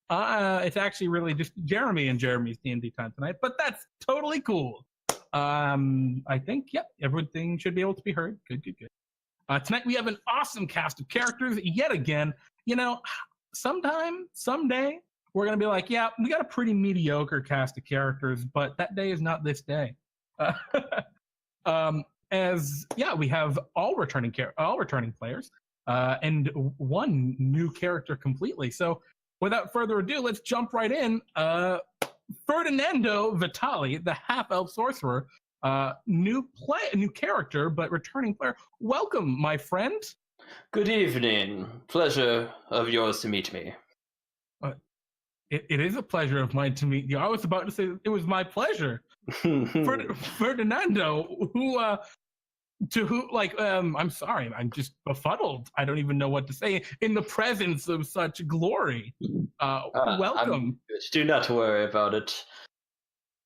It's actually really just Jeremy and Jeremy's D&D time tonight, but that's totally cool. I think, yep, everything should be able to be heard. Good. Tonight we have an awesome cast of characters yet again. You know, someday, we're going to be like, yeah, we got a pretty mediocre cast of characters, but that day is not this day. We have all returning players, and one new character completely. So without further ado, let's jump right in. Ferdinando Vitali, the half-elf sorcerer, new character, but returning player. Welcome, my friend. Good evening. Pleasure of yours to meet me. It is a pleasure of mine to meet you. I was about to say it was my pleasure. Ferdinando, I'm sorry, I'm just befuddled. I don't even know what to say in the presence of such glory. Welcome. Do not worry about it.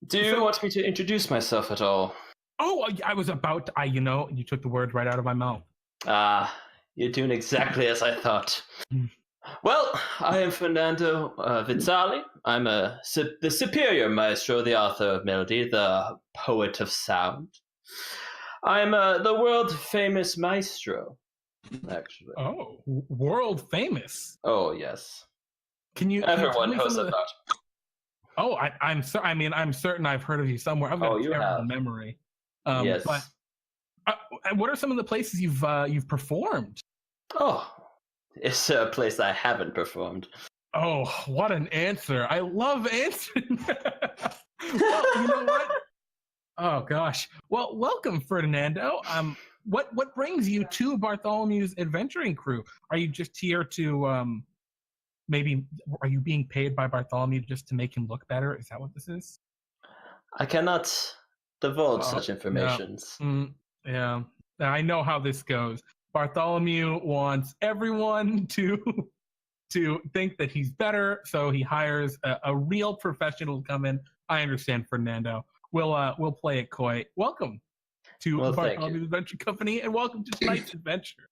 Do you want me to introduce myself at all? Oh, I was about to, you took the words right out of my mouth. You're doing exactly as I thought. Well, I am Ferdinando Vitali. I'm the superior maestro, the author of melody, the poet of sound. I'm the world-famous maestro, actually. Oh, world-famous? Oh, yes. Everyone knows about. Oh, I'm certain I've heard of you somewhere. I've got a terrible memory. Yes. But what are some of the places you've performed? Oh, it's a place I haven't performed. Oh, what an answer. I love answering. Well, you know what? Oh, gosh. Well, welcome, Ferdinando. What brings you to Bartholomew's adventuring crew? Are you just here to, maybe, are you being paid by Bartholomew just to make him look better? Is that what this is? I cannot divulge such information. Yeah, I know how this goes. Bartholomew wants everyone to think that he's better, so he hires a real professional to come in. I understand, Fernando. We'll play it coy. Welcome to Bartholomew's Adventure Company, and welcome to tonight's adventure.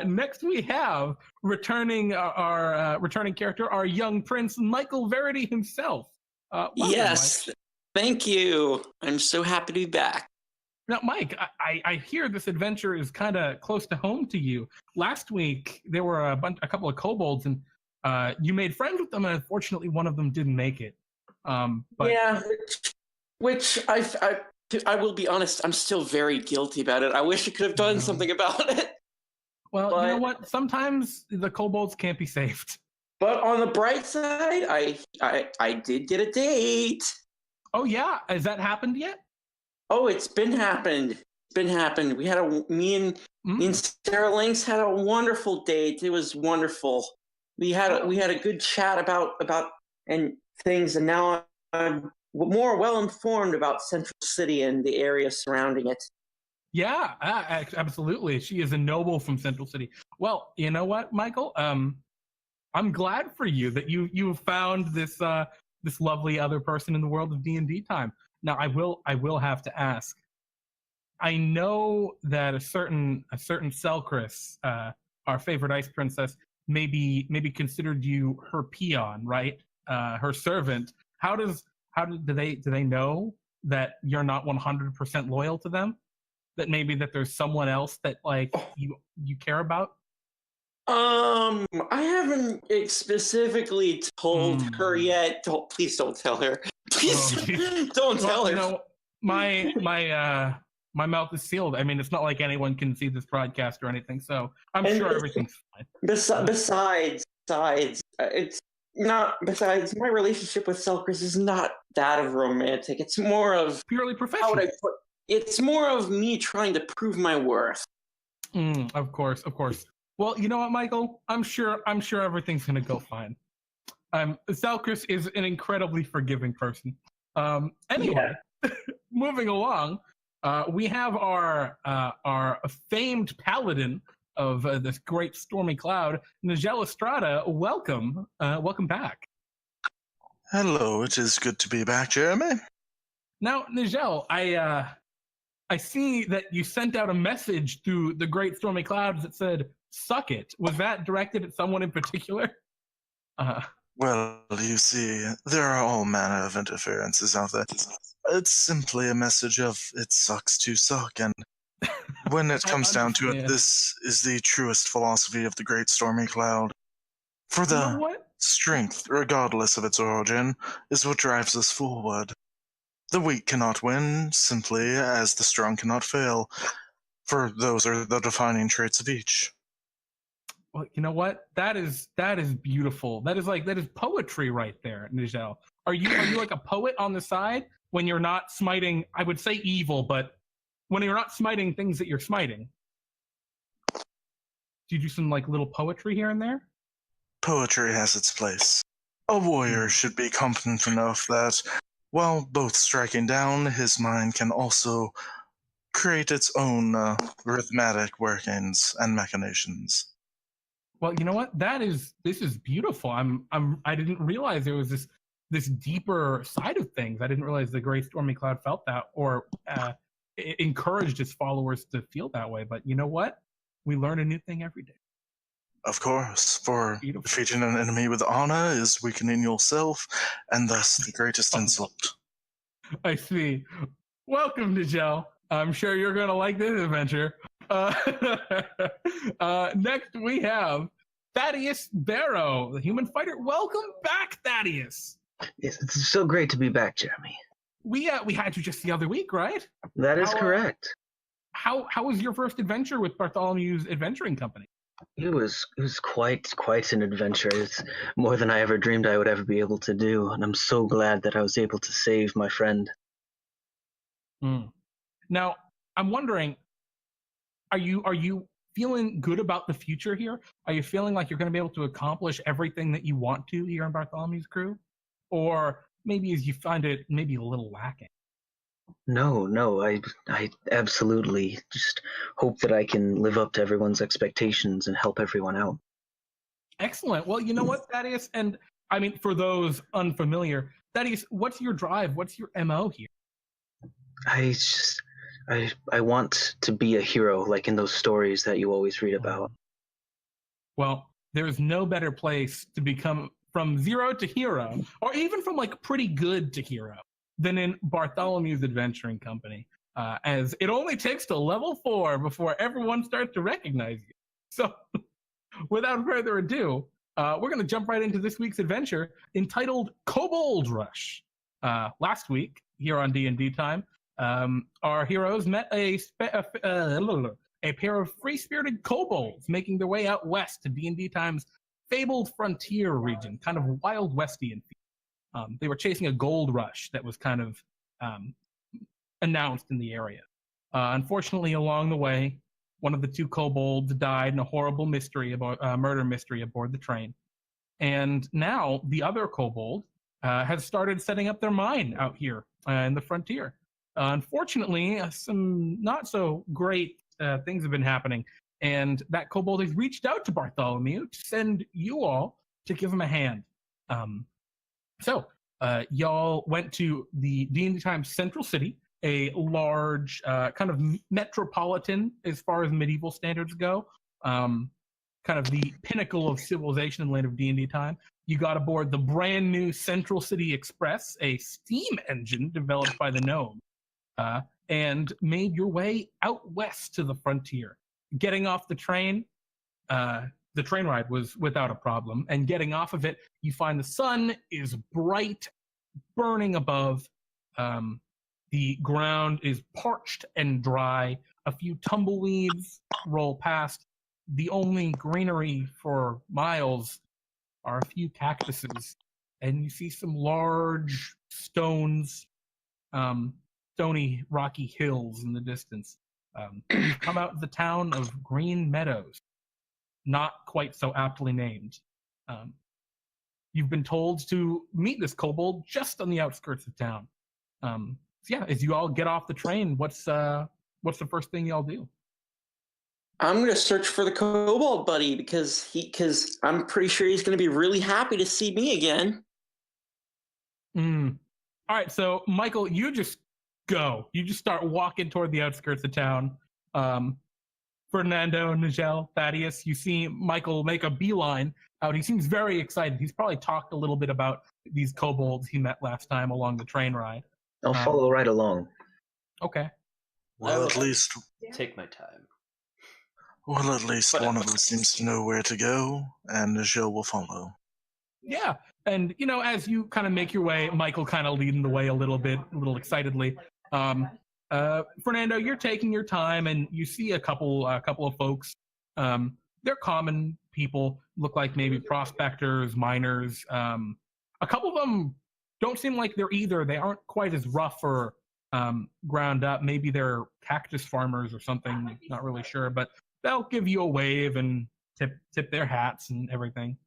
Next, we have returning character, our young prince, Michael Verity himself. Yes, Mike. Thank you. I'm so happy to be back. Now, Mike, I hear this adventure is kind of close to home to you. Last week, there were a couple of kobolds, and you made friends with them, and unfortunately, one of them didn't make it. Which I will be honest, I'm still very guilty about it. I wish I could have done something about it. Well, you know what? Sometimes the kobolds can't be saved. But on the bright side, I did get a date. Oh yeah, has that happened yet? Oh, it's been happened. We had me and Sarah Lynx had a wonderful date. It was wonderful. We had a good chat about and things, and now I'm more well informed about Central City and the area surrounding it. Yeah, absolutely. She is a noble from Central City. Well, you know what, Michael? I'm glad for you that you found this lovely other person in the world of DnDTime. Now, I will have to ask. I know that a certain Selkris, our favorite ice princess, maybe considered you her peon, right? Her servant. Do they know that you're not 100% loyal to them? That maybe that there's someone else that you care about? I haven't specifically told her yet. Please don't tell her. Please don't tell her. You know, my mouth is sealed. I mean, it's not like anyone can see this broadcast or anything, so I'm sure everything's fine. Besides, it's not. Besides, my relationship with Selkris is not that of romantic. It's more of purely professional. It's more of me trying to prove my worth. Of course. Well, you know what, Michael? I'm sure everything's gonna go fine. Selkris is an incredibly forgiving person. Anyway, moving along, we have our famed paladin of this great stormy cloud, Nijel Astrada. Welcome back. Hello, it is good to be back, Jeremy. Now, Nijel, I see that you sent out a message through the great stormy clouds that said, "Suck it." Was that directed at someone in particular? Well, you see, there are all manner of interferences out there. It's simply a message of it sucks to suck, and when it comes down to it, this is the truest philosophy of the Great Stormy Cloud. For You know the what? strength, regardless of its origin, is what drives us forward. The weak cannot win, simply as the strong cannot fail, for those are the defining traits of each. Well, you know what? That is beautiful. That is poetry right there, Nijel. Are you like a poet on the side when you're not smiting? I would say evil, but when you're not smiting things that you're smiting, do you do some like little poetry here and there? Poetry has its place. A warrior should be competent enough that, while both striking down, his mind can also create its own rhythmic workings and machinations. Well, you know what? This is beautiful. I didn't realize there was this deeper side of things. I didn't realize the Great Stormy Cloud felt that or encouraged its followers to feel that way. But you know what? We learn a new thing every day. Of course, for Beautiful. defeating an enemy with honor is weakening yourself, and thus the greatest insult. I see. Welcome, Nijel. I'm sure you're going to like this adventure. Next, we have Thaddeus Barrow, the human fighter. Welcome back, Thaddeus. Yes, it's so great to be back, Jeremy. We had you just the other week, right? That is correct. How was your first adventure with Bartholomew's adventuring company? It was quite an adventure. It's more than I ever dreamed I would ever be able to do, and I'm so glad that I was able to save my friend. Now, I'm wondering, are you feeling good about the future here? Are you feeling like you're going to be able to accomplish everything that you want to here in Bartholomew's crew? Or maybe as you find it maybe a little lacking? No, I absolutely just hope that I can live up to everyone's expectations and help everyone out. Excellent. Well, you know what, Thaddeus? And I mean, for those unfamiliar, Thaddeus, what's your drive? What's your MO here? I want to be a hero, like in those stories that you always read about. Well, there's no better place to become from zero to hero, or even from like pretty good to hero, than in Bartholomew's Adventuring Company, as it only takes to level 4 before everyone starts to recognize you. So, without further ado, we're going to jump right into this week's adventure entitled Kobold Rush. Last week, here on DnDTime, our heroes met a pair of free-spirited kobolds making their way out west to DnDTime's fabled frontier region, kind of Wild Westian. They were chasing a gold rush that was kind of announced in the area. Unfortunately, along the way, one of the two kobolds died in a horrible murder mystery aboard the train. And now the other kobold has started setting up their mine out here in the frontier. Unfortunately, some not so great things have been happening. And that kobold has reached out to Bartholomew to send you all to give him a hand. So y'all went to the DnDTime Central City, a large kind of metropolitan as far as medieval standards go, kind of the pinnacle of civilization in the land of DnDTime. You got aboard the brand new Central City Express, a steam engine developed by the Gnome, and made your way out west to the frontier. Getting off the train ride was without a problem, and getting off of it, you find the sun is bright, burning above. The ground is parched and dry. A few tumbleweeds roll past. The only greenery for miles are a few cactuses, and you see some large stones, stony, rocky hills in the distance. You've come out of the town of Green Meadows, not quite so aptly named. You've been told to meet this kobold just on the outskirts of town. So yeah, as you all get off the train, what's the first thing y'all do? I'm going to search for the kobold buddy because I'm pretty sure he's going to be really happy to see me again. All right, so Michael, you just go. You just start walking toward the outskirts of town. Ferdinando, Nijel, Thaddeus, you see Michael make a beeline out. He seems very excited. He's probably talked a little bit about these kobolds he met last time along the train ride. I'll follow right along. Okay. Well, at least take my time. Well, at least one of us seems to know where to go, and Nijel will follow. Yeah, and as you kind of make your way, Michael kind of leading the way a little excitedly. Fernando, you're taking your time, and you see a couple of folks. They're common people, look like maybe prospectors, miners. A couple of them don't seem like they're either. They aren't quite as rough or ground up. Maybe they're cactus farmers or something. Not really sure, but they'll give you a wave and tip their hats and everything.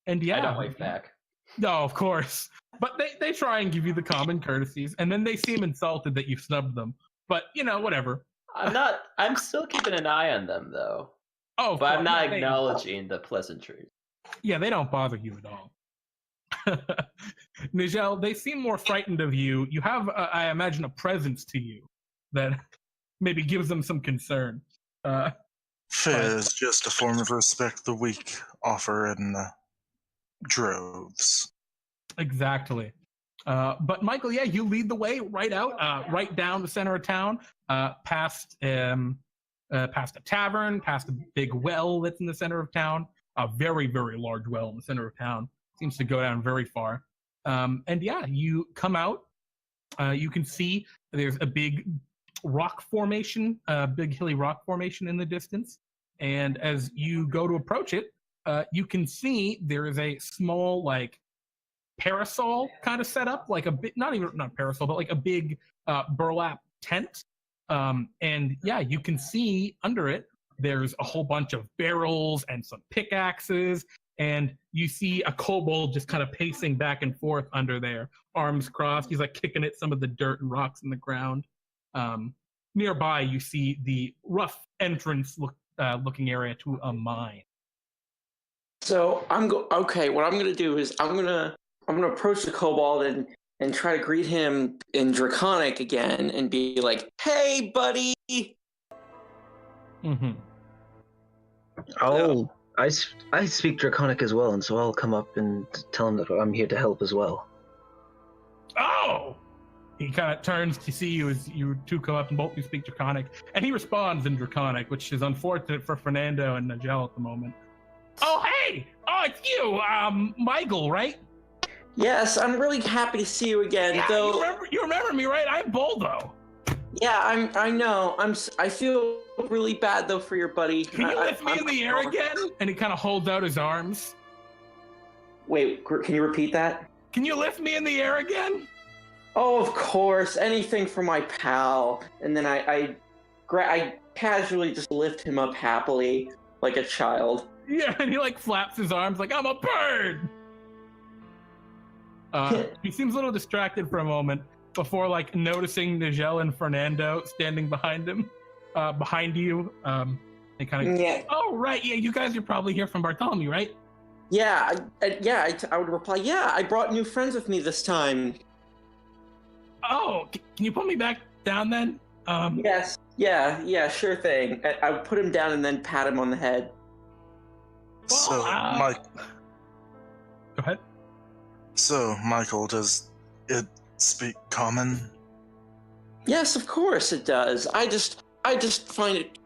And yeah, I don't wave back. No, of course. But they try and give you the common courtesies, and then they seem insulted that you snubbed them. But whatever. I'm still keeping an eye on them though. Oh, but I'm not acknowledging the pleasantries. Yeah, they don't bother you at all. Nijel, they seem more frightened of you. You have, I imagine, a presence to you that maybe gives them some concern. Fear is just a form of respect the weak offer in droves. Exactly. But Michael, yeah, you lead the way right out, right down the center of town, past a tavern, past a big well that's in the center of town, a very, very large well in the center of town. Seems to go down very far. And yeah, you come out. You can see there's a big rock formation, big hilly rock formation in the distance. And as you go to approach it, you can see there is a small, parasol kind of set up, like a bit, not parasol, but like a big burlap tent. And yeah, you can see under it, there's a whole bunch of barrels and some pickaxes. And you see a kobold just kind of pacing back and forth under there, arms crossed. He's kicking at some of the dirt and rocks in the ground. Nearby, you see the rough entrance looking area to a mine. So okay. What I'm gonna do is I'm gonna approach the kobold and try to greet him in Draconic again and be like, "Hey, buddy." Mm-hmm. I speak Draconic as well, and so I'll come up and tell him that I'm here to help as well. Oh! He kind of turns to see you as you two come up and both you speak Draconic, and he responds in Draconic, which is unfortunate for Fernando and Nijel at the moment. Oh, hey! Oh, it's you, Michael, right? Yes, I'm really happy to see you again. Yeah, though you remember me, right? I'm Boldo. Yeah, I know. I feel really bad though for your buddy. Can you lift me in the air again? And he kind of holds out his arms. Wait, can you repeat that? Can you lift me in the air again? Oh, of course. Anything for my pal. And then I casually just lift him up happily, like a child. Yeah, and he flaps his arms like I'm a bird. He seems a little distracted for a moment before noticing Nijel and Fernando standing behind him, behind you. They kind of oh right, yeah, you guys are probably here from Bartholomew, right? Yeah, I would reply, yeah, I brought new friends with me this time. Oh, can you put me back down then? Yes, yeah, sure thing. I would put him down and then pat him on the head. So, Mike. Go ahead. So, Michael, does it speak common? Yes, of course it does. I just find it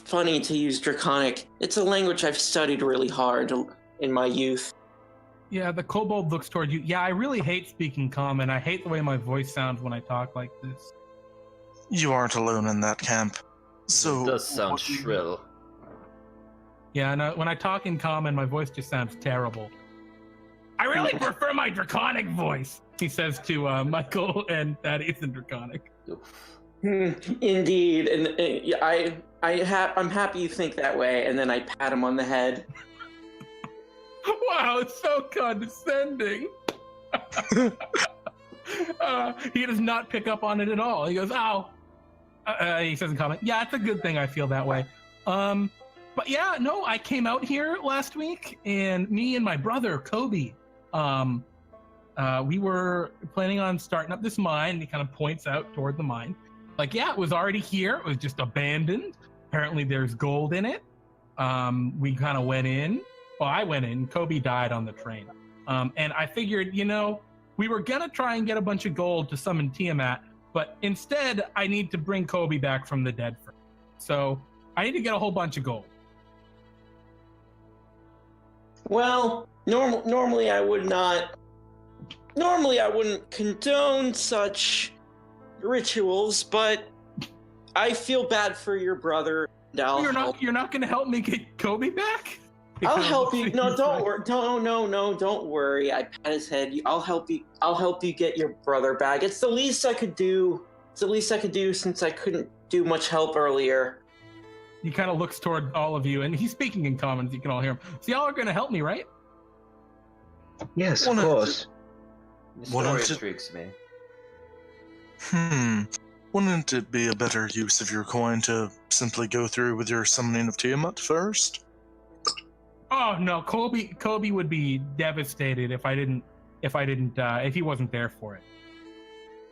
funny to use Draconic. It's a language I've studied really hard in my youth. Yeah, the kobold looks toward you. Yeah, I really hate speaking common. I hate the way my voice sounds when I talk like this. You aren't alone in that camp. So it does sound shrill. Yeah, no, when I talk in common, my voice just sounds terrible. I really prefer my Draconic voice, he says to Michael and Thaddeus in Draconic. Indeed, and I'm happy you think that way. And then I pat him on the head. Wow, it's so condescending. He does not pick up on it at all. He goes, "Oh," he says in comment, "Yeah, it's a good thing I feel that way." But yeah, no, I came out here last week, and me and my brother Kobe, we were planning on starting up this mine. He kind of points out toward the mine. It was already here. It was just abandoned. apparently there's gold in it. We kind of went in. Well, I went in. Kobe died on the train. And I figured, we were going to try and get a bunch of gold to summon Tiamat, but instead I need to bring Kobe back from the dead first. So I need to get a whole bunch of gold. Well, normally I would not. Normally I wouldn't condone such rituals, but I feel bad for your brother. And You're not going to help me get Kobe back? I'll help you. No, don't worry. Don't worry. I pat his head. I'll help you. I'll help you get your brother back. It's the least I could do. It's the least I could do since I couldn't do much help earlier. He kind of looks toward all of you, and he's speaking in common, as you can all hear him. So y'all are going to help me, right? Yes, of course. The story intrigues me. Wouldn't it be a better use of your coin to simply go through with your summoning of Tiamat first? Oh no, Kobe would be devastated if he wasn't there for it.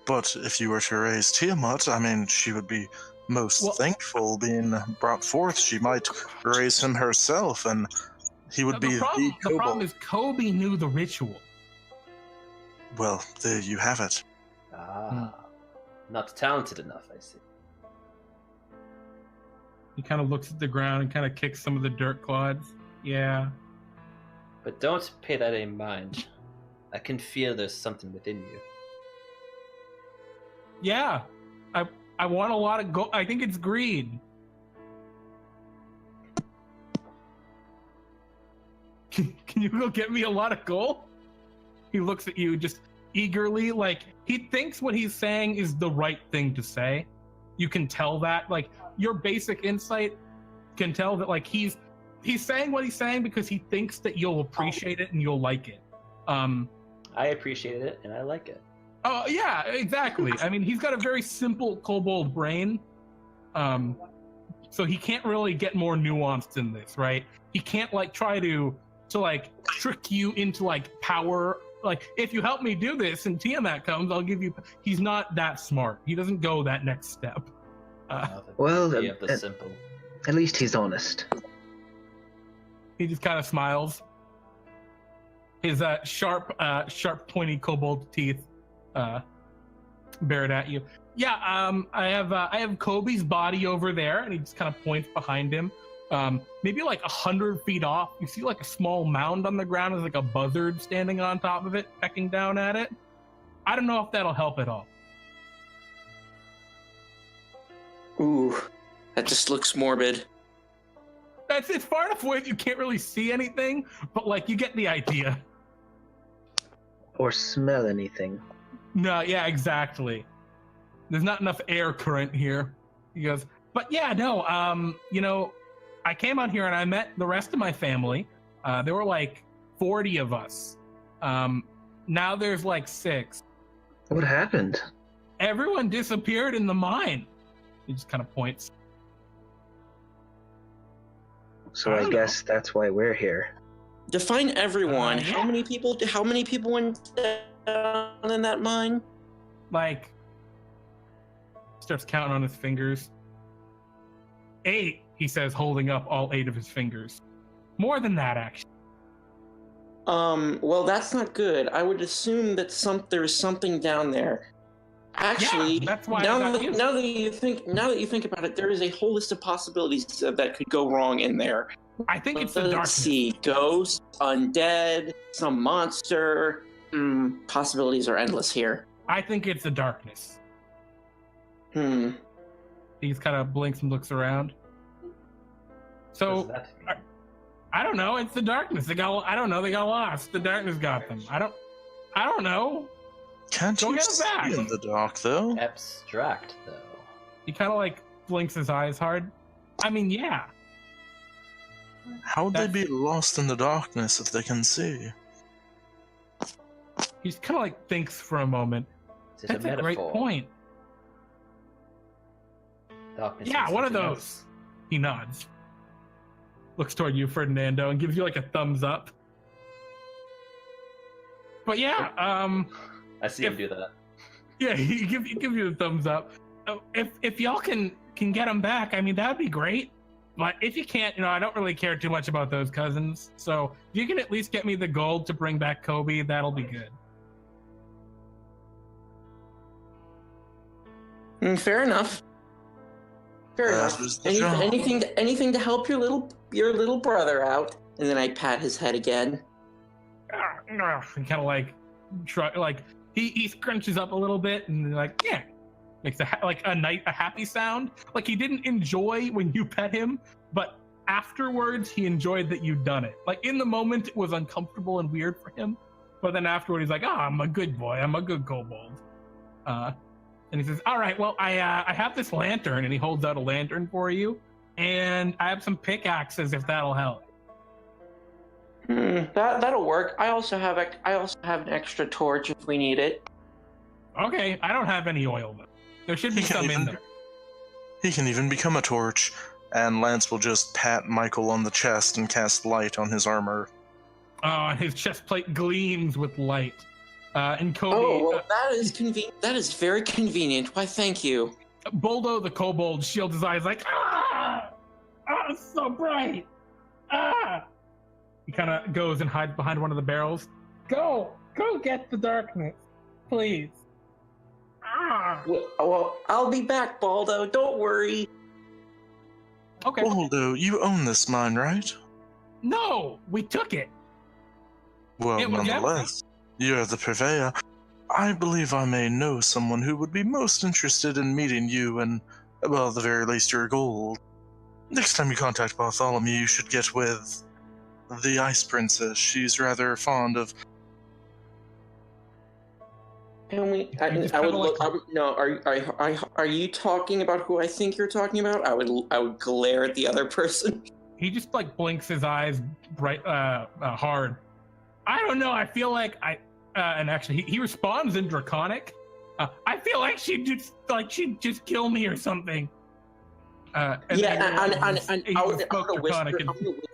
But if you were to raise Tiamat, I mean, she would be most thankful being brought forth. She might raise him herself, and he would be the Kobold. The problem is Kobe knew the ritual. Well, there you have it. Not talented enough, I see. He kind of looks at the ground and kind of kicks some of the dirt clods. Yeah. But don't pay that any mind. I can feel there's something within you. Yeah. I want a lot of gold. I think it's greed. Can you go get me a lot of gold? He looks at you just eagerly, like he thinks what he's saying is the right thing to say. You can tell that, like your basic insight can tell that, like he's saying what he's saying because he thinks that you'll appreciate it and you'll like it. I appreciate it and I like it. Oh yeah, exactly. I mean, he's got a very simple kobold brain, so he can't really get more nuanced in this, right? He can't like try to like trick you into like power. Like, if you help me do this and Tiamat comes, I'll give you. He's not that smart. He doesn't go that next step. Simple. At least he's honest. He just kind of smiles. His sharp, pointy kobold teeth bared at you. Yeah, I have Kobe's body over there, and he just kind of points behind him. Maybe like 100 feet off, you see like a small mound on the ground. There's like a buzzard standing on top of it, pecking down at it. I don't know if that'll help at all. Ooh, that just looks morbid. It's far enough away that you can't really see anything, but like you get the idea. Or smell anything. No, yeah, exactly. There's not enough air current here. He goes, but yeah, no, I came out here and I met the rest of my family. There were like 40 of us. Now there's like 6. What happened? Everyone disappeared in the mine. He just kind of points. So I guess that's why we're here. Define everyone. Yeah. How many people went down in that mine? Like, starts counting on his fingers. 8, he says, holding up all 8 of his fingers. More than that, actually. Well, that's not good. I would assume that there's something down there. Actually, yeah, that's why now that you think about it, there is a whole list of possibilities that could go wrong in there. I think it's the Let's darkness. see, ghosts, undead, some monster. Possibilities are endless here. I think it's the darkness. He just kind of blinks and looks around. So, I don't know. It's the darkness. They got lost. The darkness got them. I don't know. Can't Go you get it see back. in the dark, though? Abstract, though. He kind of like blinks his eyes hard. I mean, yeah. How would they be lost in the darkness if they can see? He just kind of like thinks for a moment. That's a great point. Darkness Yeah, one of something those. else. He nods. Looks toward you, Ferdinando, and gives you like a thumbs up. But yeah, I see him do that. Yeah, he give you the thumbs up. If y'all can can get them back, I mean, that would be great. But if you can't, I don't really care too much about those cousins. So if you can at least get me the gold to bring back Kobe, that'll be good. Fair enough. Fair enough. Anything to help your little brother out. And then I pat his head again. And kind of like he scrunches up a little bit and like, yeah, makes a happy sound. Like he didn't enjoy when you pet him, but afterwards he enjoyed that you'd done it. Like in the moment it was uncomfortable and weird for him, but then afterward he's like, I'm a good boy, I'm a good kobold. And he says, all right, well, I have this lantern, and he holds out a lantern for you, and I have some pickaxes if that'll help. That'll work. I also have an extra torch if we need it. Okay, I don't have any oil though. There should be some in there. He can even become a torch, and Lance will just pat Michael on the chest and cast light on his armor. And his chest plate gleams with light. And Kobe. Oh, well, that is convenient. That is very convenient. Why, thank you. Boldo the Kobold shields his eyes like, it's so bright. He kind of goes and hides behind one of the barrels. Go get the darkness, please. Well, I'll be back, Boldo. Don't worry. Okay. Boldo, you own this mine, right? No, we took it. Well, nonetheless, you're the purveyor. I believe I may know someone who would be most interested in meeting you and, well, at the very least, your gold. Next time you contact Bartholomew, you should get with the Ice Princess. She's rather fond of... Can we? I would look. No, are you talking about who I think you're talking about? I would glare at the other person. He just like blinks his eyes bright, hard. I don't know. I feel like and actually he responds in Draconic. I feel like she'd just kill me or something. I'm gonna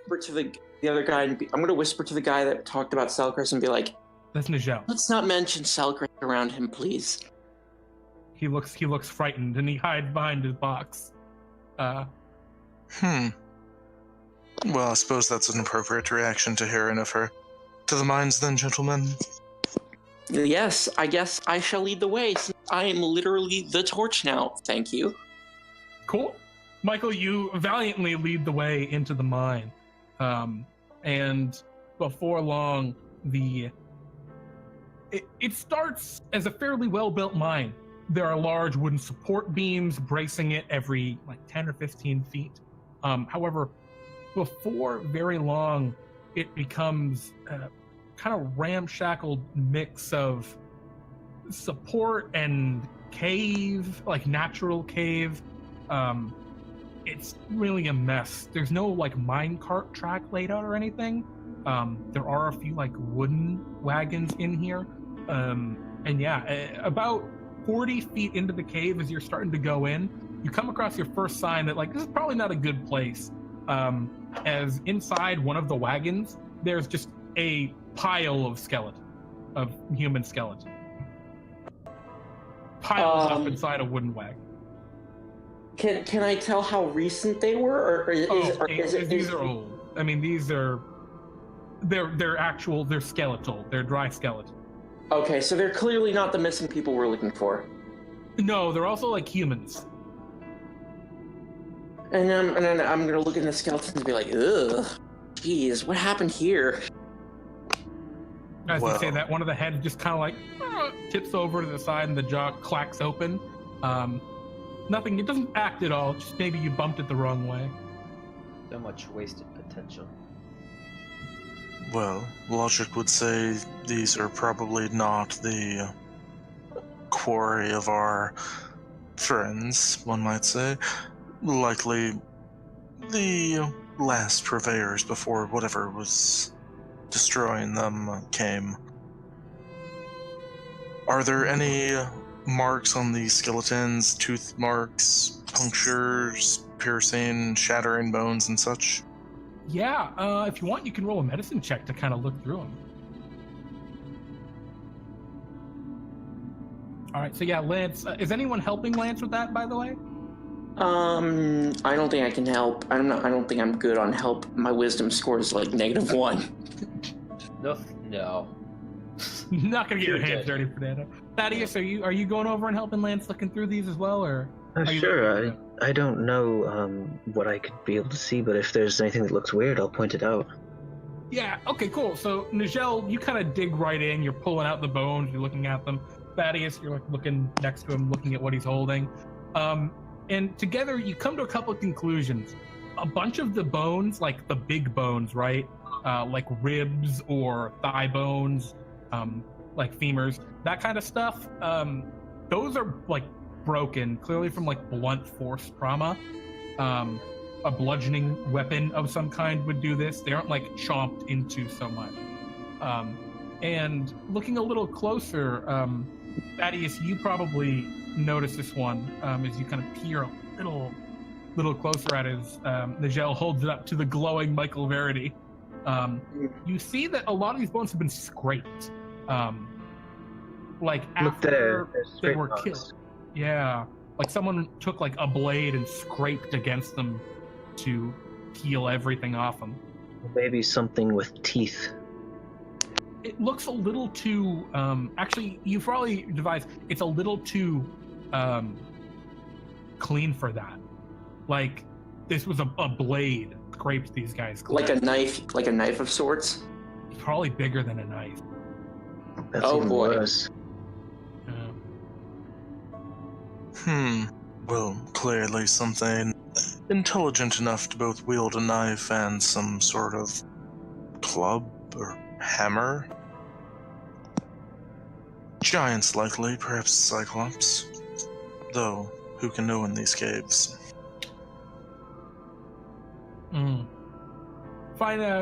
whisper to the other guy. I'm gonna whisper to the guy that talked about Selkris and be like, "That's Nijel. Let's not mention Selkris around him, please." He looks frightened and he hides behind his box. Well, I suppose that's an appropriate reaction to hearing of her. To the mines then, gentlemen. Yes, I guess I shall lead the way, since I am literally the torch now. Thank you. Cool. Michael, you valiantly lead the way into the mine. And before long, it starts as a fairly well-built mine. There are large wooden support beams bracing it every 10 or 15 feet. However, before very long, it becomes a kind of ramshackled mix of support and cave, like natural cave. It's really a mess. There's no minecart track laid out or anything. There are a few wooden wagons in here. And yeah, about 40 feet into the cave as you're starting to go in, you come across your first sign that this is probably not a good place. As inside one of the wagons, there's just a pile of human skeleton. Piled up inside a wooden wagon. Can I tell how recent they were, these are old. I mean, they're skeletal. They're dry skeleton. Okay, so they're clearly not the missing people we're looking for. No, they're also humans. And then I'm gonna look at the skeletons and be like, ugh, jeez, what happened here? As you say that, one of the heads just kind of tips over to the side and the jaw clacks open. Nothing, it doesn't act at all, just maybe you bumped it the wrong way. So much wasted potential. Well, logic would say these are probably not the quarry of our friends, one might say. Likely the last purveyors before whatever was destroying them came. Are there any marks on the skeletons, tooth marks, punctures, piercing, shattering bones and such? Yeah, if you want, you can roll a medicine check to kind of look through them. All right, so yeah, Lance, is anyone helping Lance with that, by the way? I don't think I can help. I don't think I'm good on help. My wisdom score is like -1. No. Not gonna get your You're hands dead. dirty, Fernando. Thaddeus, are you going over and helping Lance looking through these as well, or? Are you- Sure. I don't know what I could be able to see, but if there's anything that looks weird, I'll point it out. Yeah. Okay. Cool. So Nijel, you kind of dig right in. You're pulling out the bones. You're looking at them. Thaddeus, you're like looking next to him, looking at what he's holding. And together you come to a couple of conclusions. A bunch of the bones, like the big bones, right? Like ribs or thigh bones, like femurs, that kind of stuff. Those are like broken, clearly from like blunt force trauma. A bludgeoning weapon of some kind would do this. They aren't like chomped into so much. And looking a little closer, Thaddeus, you probably notice this one as you kind of peer a little closer at his. Nijel holds it up to the glowing Michael Verity. You see that a lot of these bones have been scraped. Like Look there. after There's they straight were marks. killed. Yeah, like someone took like a blade and scraped against them to peel everything off them. Maybe something with teeth. It looks a little too. Actually, you probably devised. It's a little too clean for that. Like this was a blade scraped these guys clean. Like a knife of sorts. It's probably bigger than a knife. That's Oh, even boy. worse. Well, clearly something intelligent enough to both wield a knife and some sort of club or hammer. Giants likely, perhaps Cyclops. Though, who can know in these caves?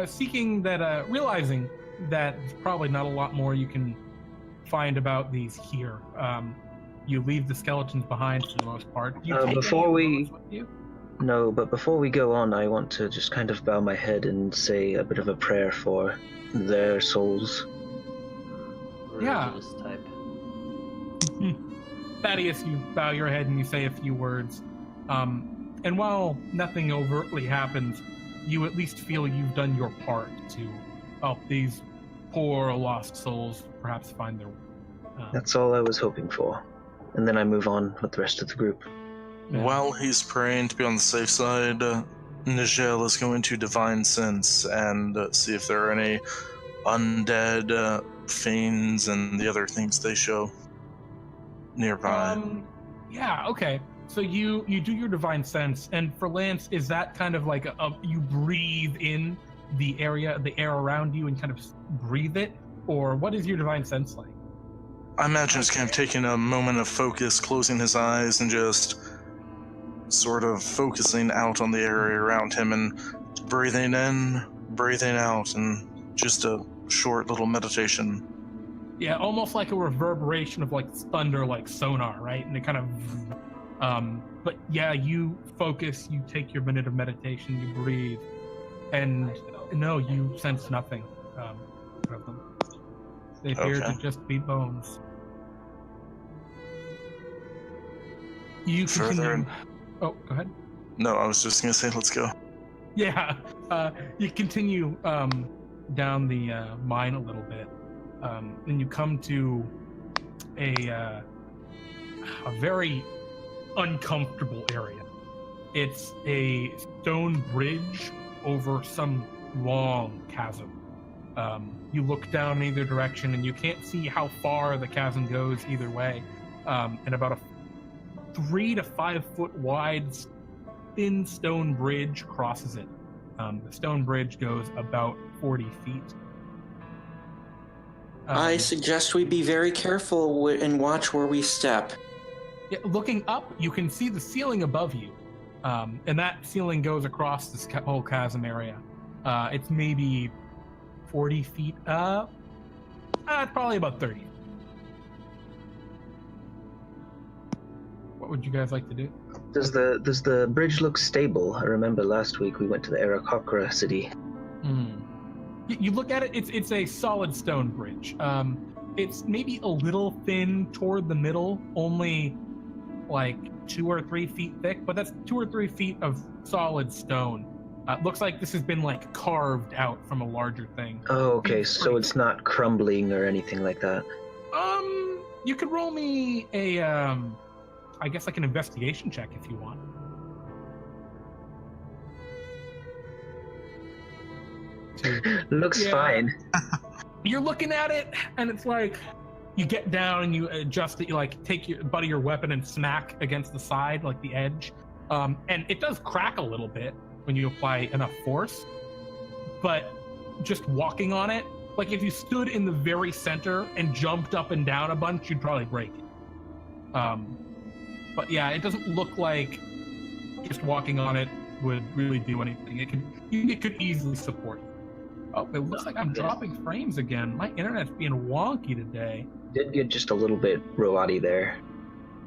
Seeking that, realizing that there's probably not a lot more you can find about these here. You leave the skeletons behind for the most part. Do you take Before any we- bones with you? No, but before we go on, I want to just kind of bow my head and say a bit of a prayer for their souls. Yeah. Religious type. Thaddeus, you bow your head and you say a few words. And while nothing overtly happens, you at least feel you've done your part to help these poor lost souls perhaps find their. That's all I was hoping for. And then I move on with the rest of the group. Yeah. While he's praying to be on the safe side, Nijel is going to divine sense and see if there are any undead fiends and the other things they show nearby. Yeah. Okay. So you do your divine sense, and for Lance, is that kind of like you breathe in the air around you and kind of breathe it, or what is your divine sense like? I imagine it's kind of taking a moment of focus, closing his eyes, and just sort of focusing out on the area around him and breathing in, breathing out, and just a short little meditation. Yeah, almost like a reverberation of like thunder, like sonar, right? And it kind of, but yeah, you focus, you take your minute of meditation, you breathe, and no, you sense nothing out of them. They appear to just be bones. You Further. continue. Oh, go ahead. No, I was just gonna say, let's go. Yeah, you continue down the mine a little bit, and you come to a very uncomfortable area. It's a stone bridge over some long chasm. You look down in either direction, and you can't see how far the chasm goes either way. And about a 3 to 5 foot wide thin stone bridge crosses it. The stone bridge goes about 40 feet. I suggest we be very careful and watch where we step. Yeah, looking up, you can see the ceiling above you, and that ceiling goes across this whole chasm area. It's maybe 40 feet up. It's probably about 30. What would you guys like to do? Does the bridge look stable? I remember last week we went to the Aarakocra city. You look at it, it's a solid stone bridge. It's maybe a little thin toward the middle, only like 2 or 3 feet thick, but that's 2 or 3 feet of solid stone. Looks like this has been like carved out from a larger thing. Oh, okay, so it's not crumbling or anything like that. You could roll me a, I guess like an investigation check if you want. Looks fine. You're looking at it, and it's like you get down and you adjust it. You like take your butt of your weapon and smack against the side, like the edge, and it does crack a little bit when you apply enough force. But just walking on it, like if you stood in the very center and jumped up and down a bunch, you'd probably break it. But yeah, it doesn't look like just walking on it would really do anything. It could easily support you. Oh, it looks like I'm dropping frames again. My internet's being wonky today. Did get just a little bit roboty there.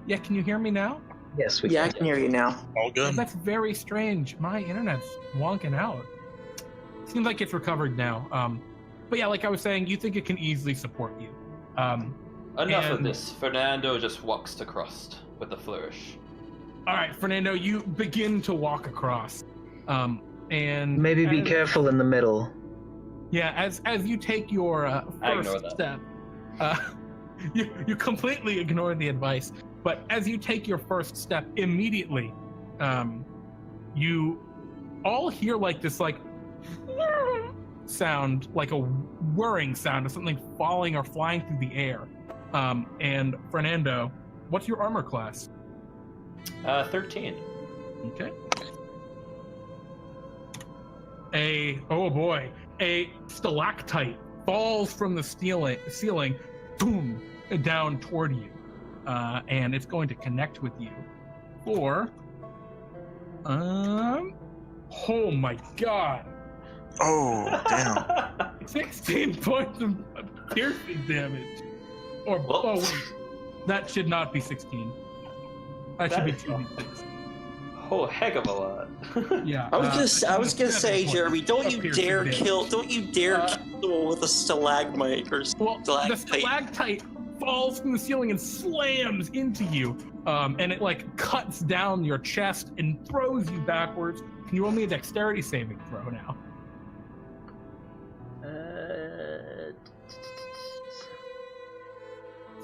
Yeah, can you hear me now? Yes, we Yeah, I can. can hear you now. All good. That's very strange. My internet's wonking out. Seems like it's recovered now. But yeah, like I was saying, you think it can easily support you. Enough of this. Fernando just walks across with a flourish. All right, Fernando, you begin to walk across. And Maybe be careful in the middle. Yeah, as you take your first step, you completely ignore the advice. But as you take your first step, immediately, you all hear like this like sound, like a whirring sound of something falling or flying through the air. And Fernando, what's your armor class? 13. Okay. A stalactite falls from the ceiling, boom, down toward you. And it's going to connect with you for, oh my god. Oh, damn. 16 points of piercing damage. Or, oh wait, that should not be 16. That should be 2d6. Oh, heck of a lot. Yeah. I was gonna say, Jeremy, don't you dare damage. kill someone with a stalagmite or Well, stalactite. the stalactite falls from the ceiling and slams into you, and it like cuts down your chest and throws you backwards. Can you roll me a dexterity saving throw now?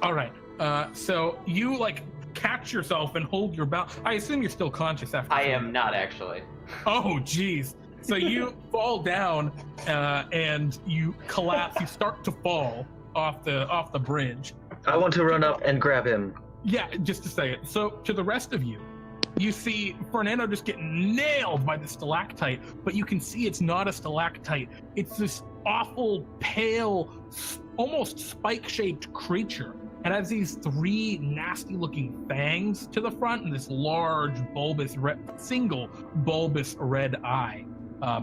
All right. So you like catch yourself and hold your balance. I assume you're still conscious after. I am not actually. Oh, geez. So you fall down and you collapse. You start to fall off the bridge. I want to run up and grab him. Yeah, just to say it. So to the rest of you, you see Fernando just get nailed by the stalactite, but you can see it's not a stalactite. It's this awful, pale, almost spike-shaped creature. It has these 3 nasty-looking fangs to the front and this large, single bulbous red eye.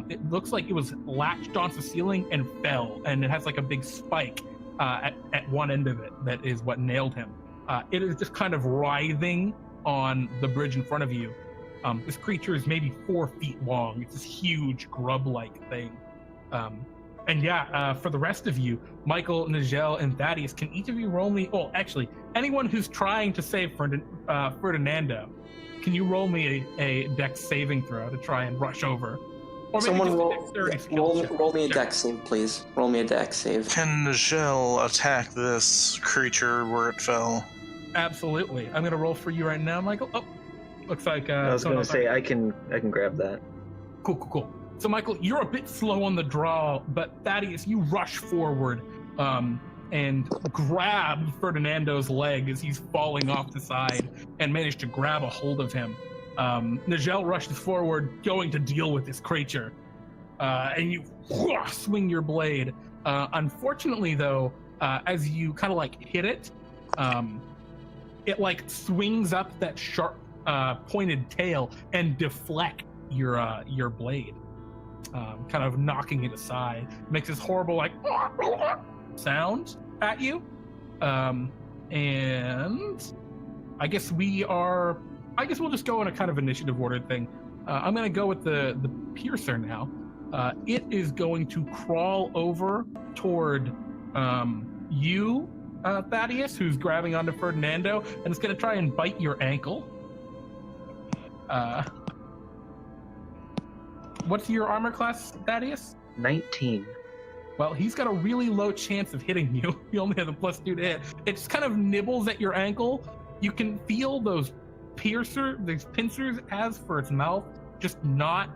It looks like it was latched onto the ceiling and fell, and it has like a big spike at one end of it that is what nailed him. It is just kind of writhing on the bridge in front of you. This creature is maybe 4 feet long. It's this huge grub-like thing. And yeah, for the rest of you, Michael, Nijel, and Thaddeus, can each of you roll me... Oh, actually, anyone who's trying to save Ferdinando, can you roll me a dex saving throw to try and rush over? Or maybe Someone just a roll dexterity skill check. me a dex save, please. Roll me a dex save. Can Nijel attack this creature where it fell? Absolutely. I'm going to roll for you right now, Michael. Oh, looks like... I was going to say I can grab that. Cool. So, Michael, you're a bit slow on the draw, but Thaddeus, you rush forward and grab Ferdinando's leg as he's falling off the side and manage to grab a hold of him. Nijel rushes forward, going to deal with this creature, and you swing your blade. Unfortunately, though, as you kind of like hit it, it like swings up that sharp, pointed tail and deflect your blade. Kind of knocking it aside. It makes this horrible like sound at you. And I guess we'll just go in a kind of initiative order thing. I'm gonna go with the piercer now. It is going to crawl over toward you, Thaddeus, who's grabbing onto Ferdinando, and it's gonna try and bite your ankle. What's your armor class, Thaddeus? 19. Well, he's got a really low chance of hitting you. He only has a +2 to hit. It just kind of nibbles at your ankle. You can feel these pincers it has for its mouth, just not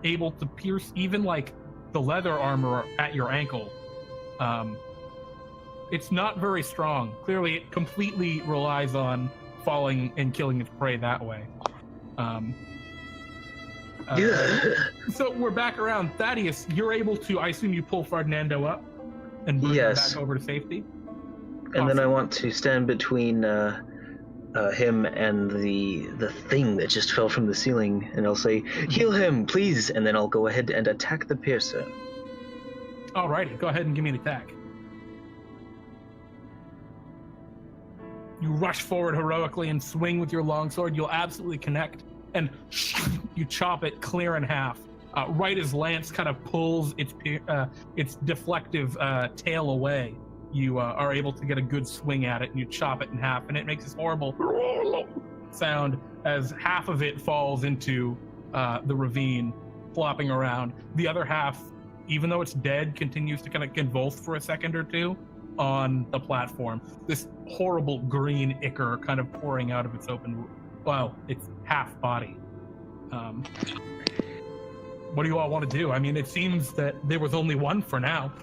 able to pierce even like the leather armor at your ankle. It's not very strong. Clearly, it completely relies on falling and killing its prey that way. So we're back around. Thaddeus, you're able to, I assume you pull Ferdinando up and bring him back over to safety? And then I want to stand between him and the thing that just fell from the ceiling, and I'll say, heal him, please, and then I'll go ahead and attack the piercer. Alrighty, go ahead and give me an attack. You rush forward heroically and swing with your longsword. You'll absolutely connect, and you chop it clear in half. Right as Lance kind of pulls its deflective tail away, you are able to get a good swing at it, and you chop it in half, and it makes this horrible sound as half of it falls into the ravine, flopping around. The other half, even though it's dead, continues to kind of convulse for a second or two on the platform. This horrible green ichor kind of pouring out of its its half body. What do you all want to do? I mean, it seems that there was only one for now.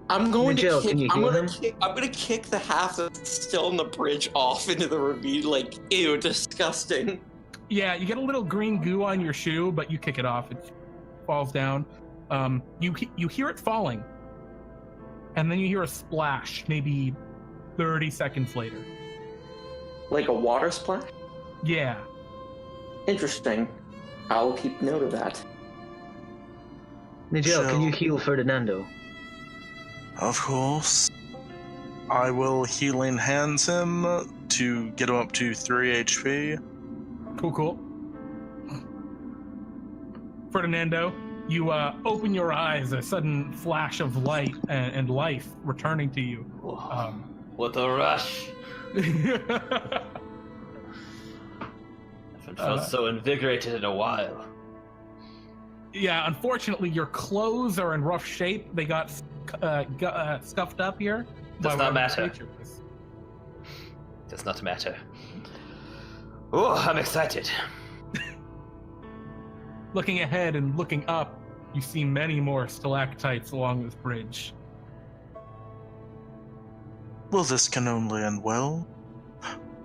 I'm going Nijel, to can you kick. heal him? I'm gonna kick the half that's still in the bridge off into the ravine. Like, ew, disgusting. Yeah, you get a little green goo on your shoe, but you kick it off. It falls down. You hear it falling, and then you hear a splash. Maybe 30 seconds later. Like a water splash? Yeah. Interesting. I'll keep note of that. Nijel, can you heal Ferdinando? Of course. I will healing hands him to get him up to 3 HP. Cool. Ferdinando, you open your eyes, a sudden flash of light and life returning to you. What a rush! I haven't felt so invigorated in a while. Yeah, unfortunately, your clothes are in rough shape. They got scuffed up here. Does not matter. Does not matter. Oh, I'm excited. Looking ahead and looking up, you see many more stalactites along this bridge. Well, this can only end well.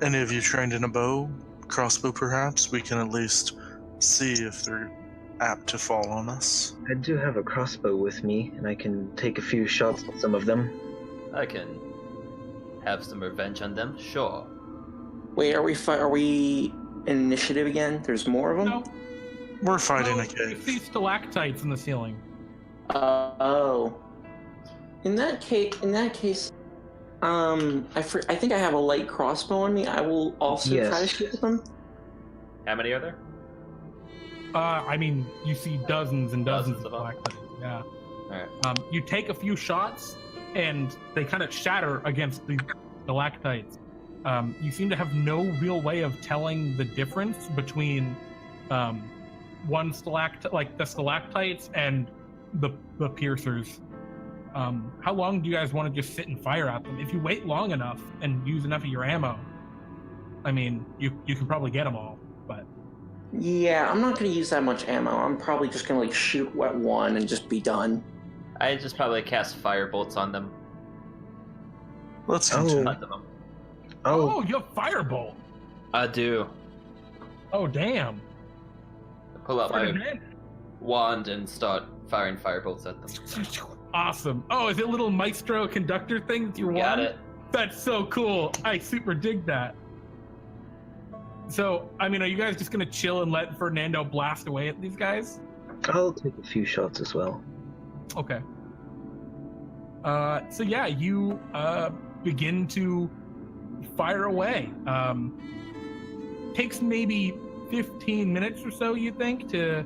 Any of you trained in a crossbow perhaps? We can at least see if they're apt to fall on us. I do have a crossbow with me, and I can take a few shots at some of them. I can have some revenge on them, sure. Wait, are we in initiative again? There's more of them? No. We're fighting a You cave. see stalactites in the ceiling. Oh. In that case, I think I have a light crossbow on me. I will also try to shoot them. How many are there? I mean, you see dozens and dozens Dozens of of them. stalactites. Yeah. Alright. You take a few shots, and they kind of shatter against the stalactites. You seem to have no real way of telling the difference between one the stalactites and the piercers. How long do you guys want to just sit and fire at them? If you wait long enough and use enough of your ammo, I mean, you can probably get them all. But Yeah, I'm not going to use that much ammo. I'm probably just going to shoot at one and just be done. I just probably cast fire bolts on them. Let's Oh. continue. Not them. oh, you have firebolt. I do. Oh, damn. Pull out my Ferdinand. wand and start firing fire bolts at them. Awesome. Oh, is it a little maestro conductor thing with your wand? Got it. That's so cool. I super dig that. So, I mean, are you guys just gonna chill and let Ferdinando blast away at these guys? I'll take a few shots as well. Okay. So yeah, you begin to fire away. Takes maybe 15 minutes or so, you think, to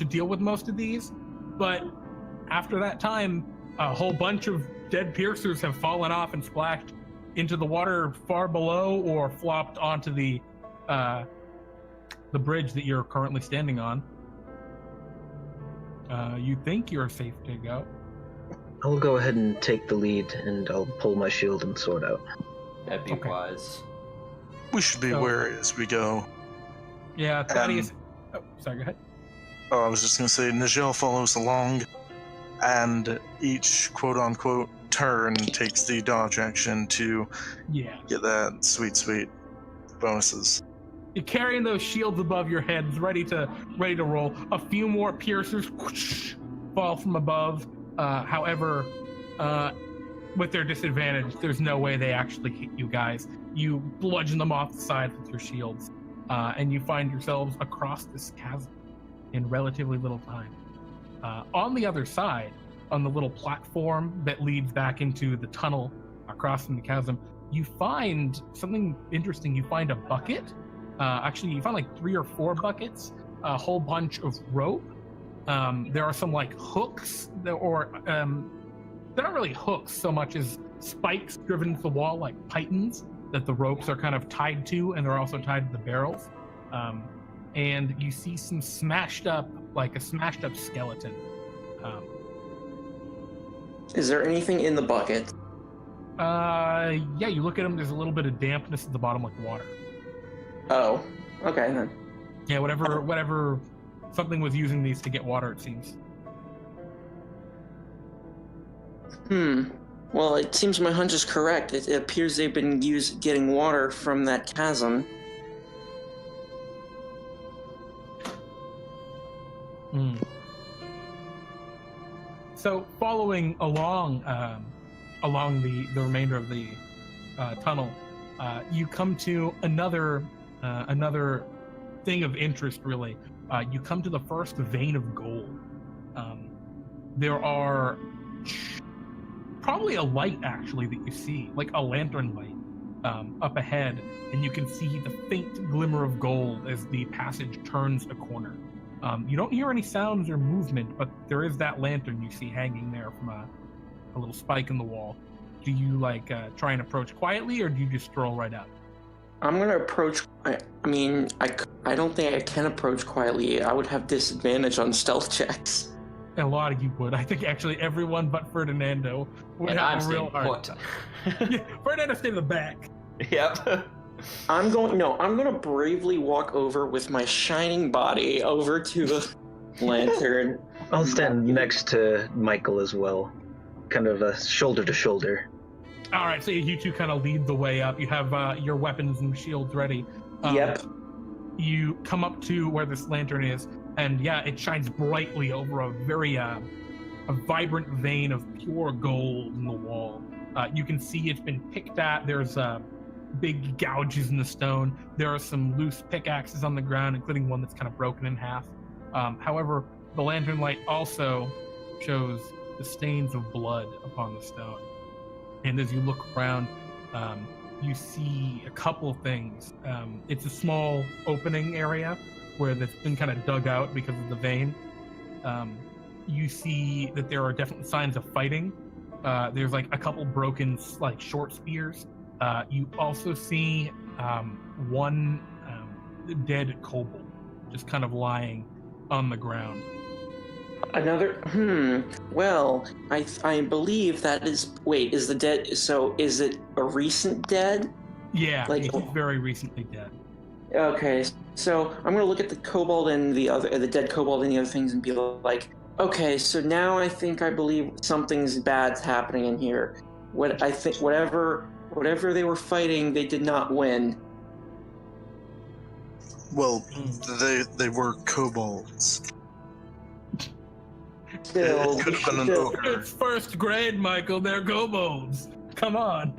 deal with most of these, but after that time, a whole bunch of dead piercers have fallen off and splashed into the water far below, or flopped onto the the bridge that you're currently standing on. You think you're safe to go. I'll go ahead and take the lead, and I'll pull my shield and sword out. That'd be wise. We should be wary as we go. Yeah, Thaddeus... Oh, sorry, go ahead. Oh, I was just going to say, Nijel follows along, and each quote-unquote turn takes the dodge action to get that sweet bonuses. You're carrying those shields above your heads, ready to roll. A few more piercers fall from above. However, with their disadvantage, there's no way they actually hit you guys. You bludgeon them off the side with your shields, and you find yourselves across this chasm in relatively little time. On the other side, on the little platform that leads back into the tunnel across from the chasm, you find something interesting. You find a bucket. Actually, you find like 3 or 4 buckets, a whole bunch of rope. There are some like hooks, they're not really hooks so much as spikes driven into the wall, like pythons that the ropes are kind of tied to, and they're also tied to the barrels. And you see some smashed up skeleton. Is there anything in the bucket? Yeah, you look at them, there's a little bit of dampness at the bottom, like water. Oh, okay then. Yeah, whatever something was using these to get water, it seems. Well, it seems my hunch is correct. It appears they've been getting water from that chasm. So, following along the remainder of the tunnel, you come to another thing of interest, really. You come to the first vein of gold. There are probably a light, actually, that you see, like a lantern light up ahead, and you can see the faint glimmer of gold as the passage turns a corner. You don't hear any sounds or movement, but there is that lantern you see hanging there from a little spike in the wall. Do you try and approach quietly, or do you just stroll right up? I'm gonna approach. I don't think I can approach quietly. I would have disadvantage on stealth checks. A lot of you would. I think actually everyone but Ferdinando would have a real hard time. Yeah, Ferdinando stay in the back. Yep. I'm gonna bravely walk over with my shining body over to the lantern. I'll stand next to Michael as well, kind of shoulder to shoulder. All right, so you two kind of lead the way up. You have your weapons and shields ready. Yep. You come up to where this lantern is, and yeah, it shines brightly over a very a vibrant vein of pure gold in the wall. You can see it's been picked at. There's big gouges in the stone. There are some loose pickaxes on the ground, including one that's kind of broken in half. However, the lantern light also shows the stains of blood upon the stone. And as you look around, you see a couple of things. It's a small opening area where that's been kind of dug out because of the vein. You see that there are definitely signs of fighting. There's like a couple broken short spears. You also see one dead kobold just kind of lying on the ground. Another. Well, I believe that is. Wait, is the dead? So is it a recent dead? Yeah, he's very recently dead. Okay, so I'm gonna look at the kobold and the dead kobold and the other things and be like, okay, so now I believe something's bad's happening in here. Whatever they were fighting, they did not win. Well, they were kobolds. Still, it could have been an ogre. It's first grade, Michael. They're kobolds. Come on.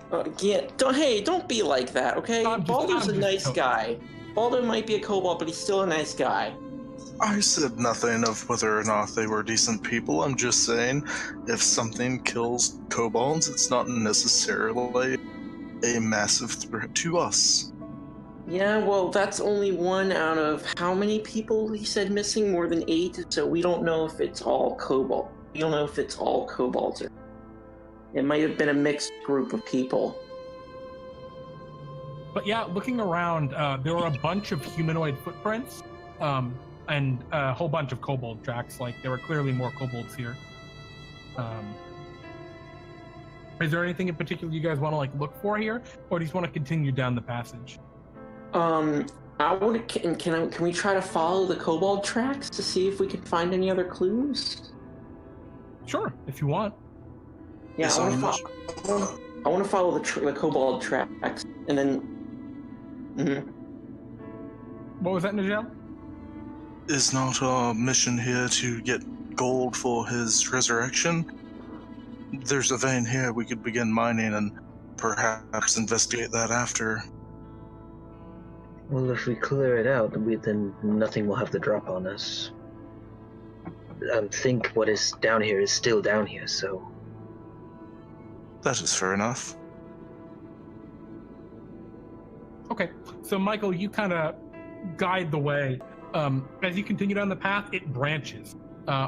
Don't be like that, okay? Boldo's a nice guy. Boldo might be a kobold, but he's still a nice guy. I said nothing of whether or not they were decent people. I'm just saying, if something kills kobolds, it's not necessarily a massive threat to us. Yeah, well, that's only one out of how many people he said missing? More than 8, so we don't know if it's all kobold. We don't know if it's all kobolds. It might have been a mixed group of people. But yeah, looking around, there are a bunch of humanoid footprints, and a whole bunch of kobold tracks. Like, there are clearly more kobolds here. Is there anything in particular you guys want to like look for here, or do you just want to continue down the passage? I want to. Can we try to follow the kobold tracks to see if we can find any other clues? Sure, if you want. Yeah, Yes, I want to follow the kobold tracks, and then. Mm-hmm. What was that, Nijel? Is not our mission here to get gold for his resurrection? There's a vein here we could begin mining and perhaps investigate that after. Well, if we clear it out, then nothing will have the drop on us. I think what is down here is still down here, so... That is fair enough. Okay, so Michael, you kind of guide the way. As you continue down the path, it branches.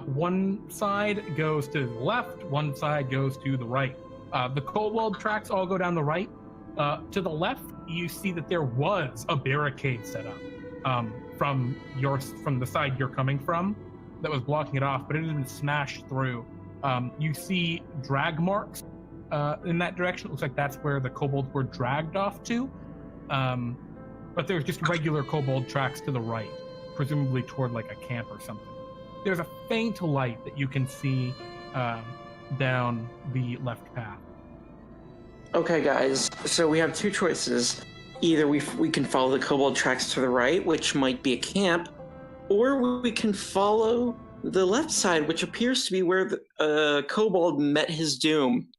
One side goes to the left, one side goes to the right. The kobold tracks all go down the right. To the left, you see that there was a barricade set up from the side you're coming from that was blocking it off, but it didn't smash through. You see drag marks in that direction. It looks like that's where the kobolds were dragged off to. But there's just regular kobold tracks to the right, presumably toward like a camp or something. There's a faint light that you can see down the left path. Okay, guys. So we have two choices. Either we can follow the kobold tracks to the right, which might be a camp, or we can follow the left side, which appears to be where the kobold met his doom.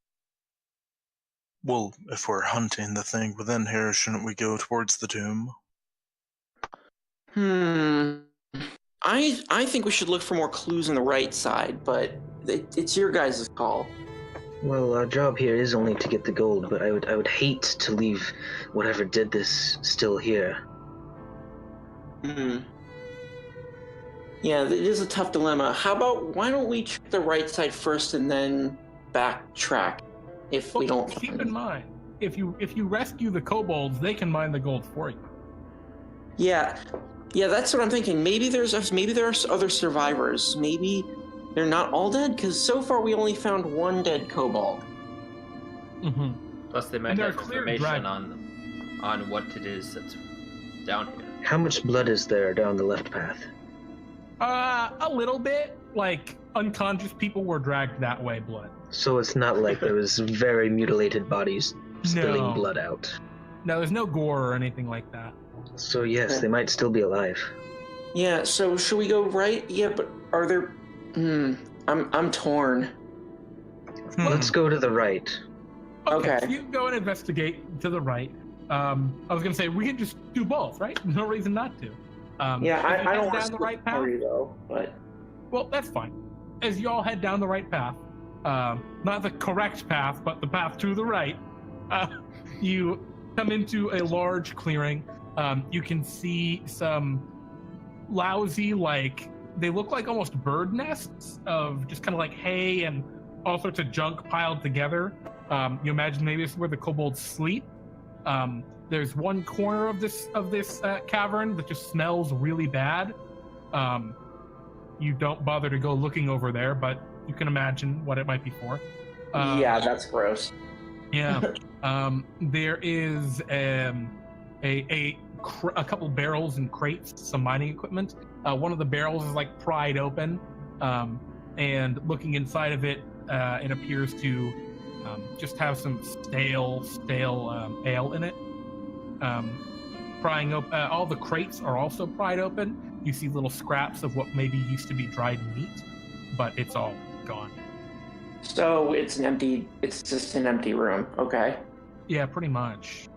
Well, if we're hunting the thing within here, shouldn't we go towards the tomb? I think we should look for more clues on the right side, but it's your guys' call. Well, our job here is only to get the gold, but I would hate to leave whatever did this still here. Yeah, it is a tough dilemma. How about, why don't we check the right side first and then backtrack if we don't keep find in it. mind, if you rescue the kobolds, they can mine the gold for you. Yeah, that's what I'm thinking. Maybe there are other survivors. Maybe they're not all dead, because so far we only found one dead kobold. Mm-hmm. Plus, they might have information on what it is that's down here. How much blood is there down the left path? A little bit. Like, unconscious people were dragged that way, blood. So it's not like there was very mutilated bodies spilling No. blood out. No, there's no gore or anything like that. So yes, they might still be alive. Yeah, so should we go right? Yeah, but are there... I'm torn. Let's go to the right. Okay. So you can go and investigate to the right. I was gonna say we can just do both, right? No reason not to. I if you don't head want down to the right path. though, but... Well, that's fine. As you all head down the right path, not the correct path, but the path to the right, you come into a large clearing. You can see some lousy, they look like almost bird nests of just kind of like hay and all sorts of junk piled together. You imagine maybe this is where the kobolds sleep. There's one corner of this cavern that just smells really bad. You don't bother to go looking over there, but you can imagine what it might be for. yeah, that's gross. Yeah. There is a couple barrels and crates, some mining equipment. One of the barrels is pried open, and looking inside of it, it appears to just have some stale ale in it. Prying open, all the crates are also pried open. You see little scraps of what maybe used to be dried meat, but it's all gone. So it's just an empty room. Okay. Yeah, pretty much.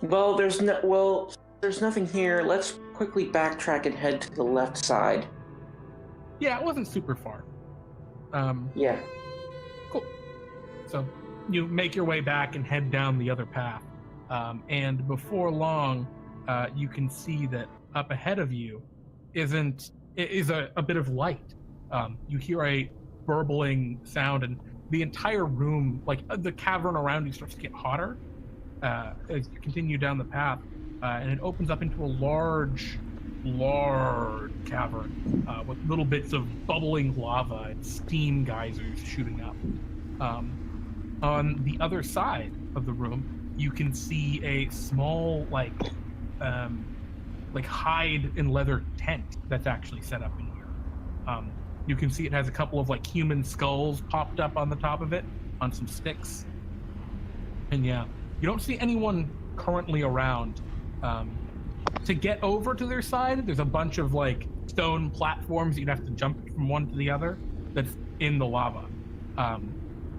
Well, there's nothing here. Let's quickly backtrack and head to the left side. Yeah, it wasn't super far. Yeah. Cool. So you make your way back and head down the other path. And before long, you can see that up ahead of you is a bit of light. You hear a burbling sound, and the entire room, the cavern around you, starts to get hotter. as you continue down the path, and it opens up into a large cavern with little bits of bubbling lava and steam geysers shooting up. On the other side of the room, you can see a small, like hide and leather tent that's actually set up in here. You can see it has a couple of like human skulls popped up on the top of it on some sticks. And yeah, you don't see anyone currently around. To get over to their side, there's a bunch of like stone platforms you'd have to jump from one to the other that's in the lava,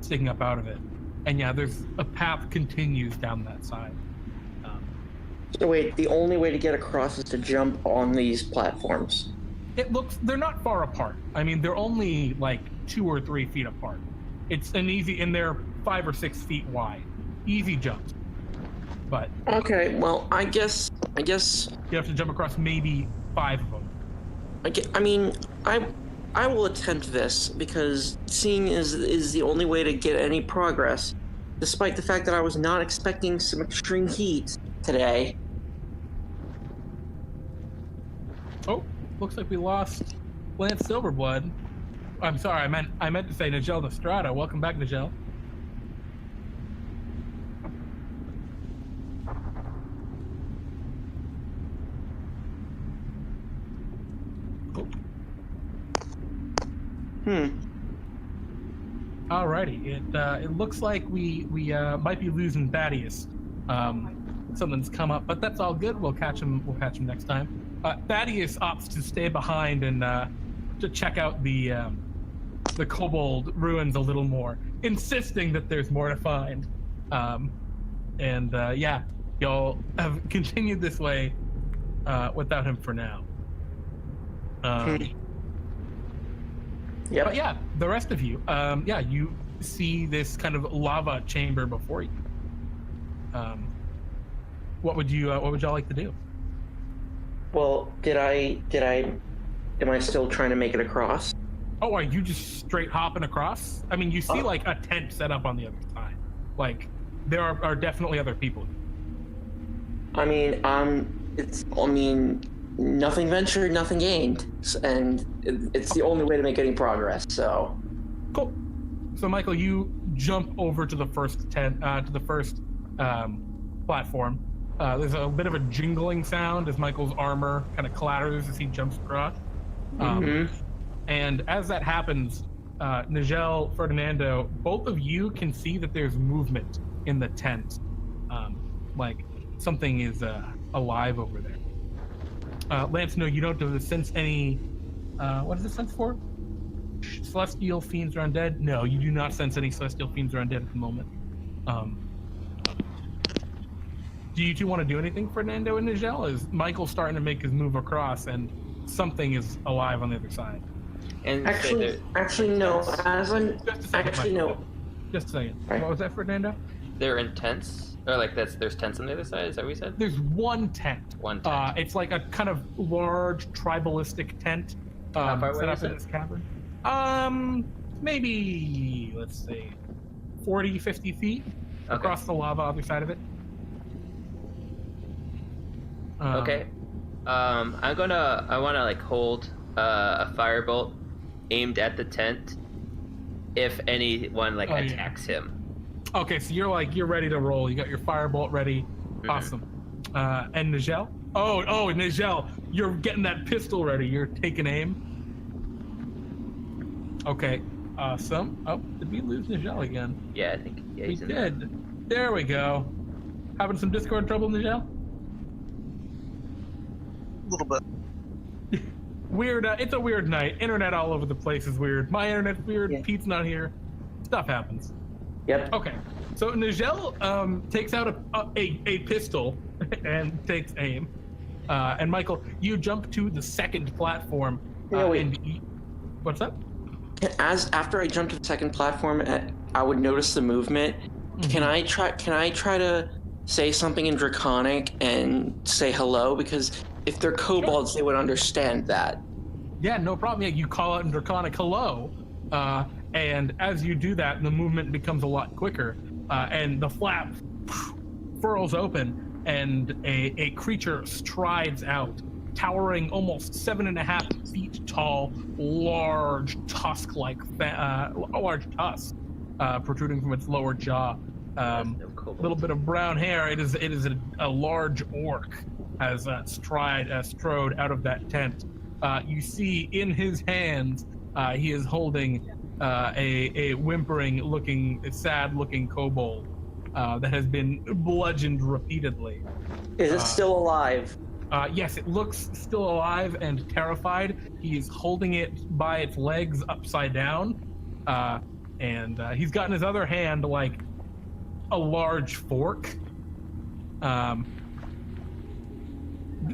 sticking up out of it. And yeah, there's a path continues down that side. So wait, the only way to get across is to jump on these platforms? They're not far apart. I mean, they're only like 2 or 3 feet apart. It's an easy, and they're 5 or 6 feet wide. Easy jumps. But okay, well, I guess you have to jump across maybe 5 of them. I will attempt this because seeing is the only way to get any progress, despite the fact that I was not expecting some extreme heat today. Oh, looks like we lost Lance Silverblood. I'm sorry, I meant to say Nijel Astrada. Welcome back, Nijel. Alrighty, it looks like we might be losing Thaddeus. Something's come up, but that's all good. We'll catch him next time. Thaddeus opts to stay behind and to check out the Kobold ruins a little more, insisting that there's more to find. Yeah, y'all have continued this way without him for now. Yeah. But yeah, the rest of you, you see this kind of lava chamber before you. What would y'all like to do? Well, am I still trying to make it across? Oh, are you just straight hopping across? I mean, you see like a tent set up on the other side. Like, there are definitely other people. I mean, nothing ventured, nothing gained, and it's the only way to make any progress. So, cool. So, Michael, you jump over to the first platform. There's a bit of a jingling sound as Michael's armor kind of clatters as he jumps across. And as that happens, Nijel, Ferdinando, both of you can see that there's movement in the tent. Like something is alive over there. Lance, no, you don't sense any. What does it sense for? Celestial fiends or undead? No, you do not sense any celestial fiends or undead at the moment. Do you two want to do anything, Fernando and Nijel? Is Michael starting to make his move across, and something is alive on the other side? And actually, no. No. Just a second. Right. What was that, Fernando? They're in tents, or like there's tents on the other side. Is that what you said? There's one tent. One tent. It's like a kind of large tribalistic tent. How far set away up is in it? this cavern. Maybe let's say 40, 50 feet across the lava, other side of it. Okay. I want to like hold a firebolt aimed at the tent if anyone attacks him. Okay, so you're ready to roll. You got your firebolt ready. Mm-hmm. Awesome. And Nijel? Oh, Nijel, you're getting that pistol ready. You're taking aim. Okay, awesome. Oh, did we lose Nijel again? Yeah, I think we did. There we go. Having some Discord trouble, Nijel? A little bit. Weird. It's a weird night. Internet all over the place is weird. My internet's weird. Yeah. Pete's not here. Stuff happens. Yep. Okay. So Nijel takes out a pistol and takes aim. And Michael, you jump to the second platform. What's up? After I jump to the second platform, I would notice the movement. Mm-hmm. Can I try to say something in Draconic and say hello? Because if they're kobolds, they would understand that. Yeah, no problem. Yeah, you call out in Draconic hello, and as you do that, the movement becomes a lot quicker, and the flap furls open, and a creature strides out, towering almost 7.5 feet tall, large tusk-like, large tusk protruding from its lower jaw. Little bit of brown hair. It is a large orc has strode out of that tent. You see in his hands he is holding a whimpering-looking, sad-looking kobold that has been bludgeoned repeatedly. Is it still alive? Yes, it looks still alive and terrified. He's holding it by its legs upside down, and he's got in his other hand like a large fork.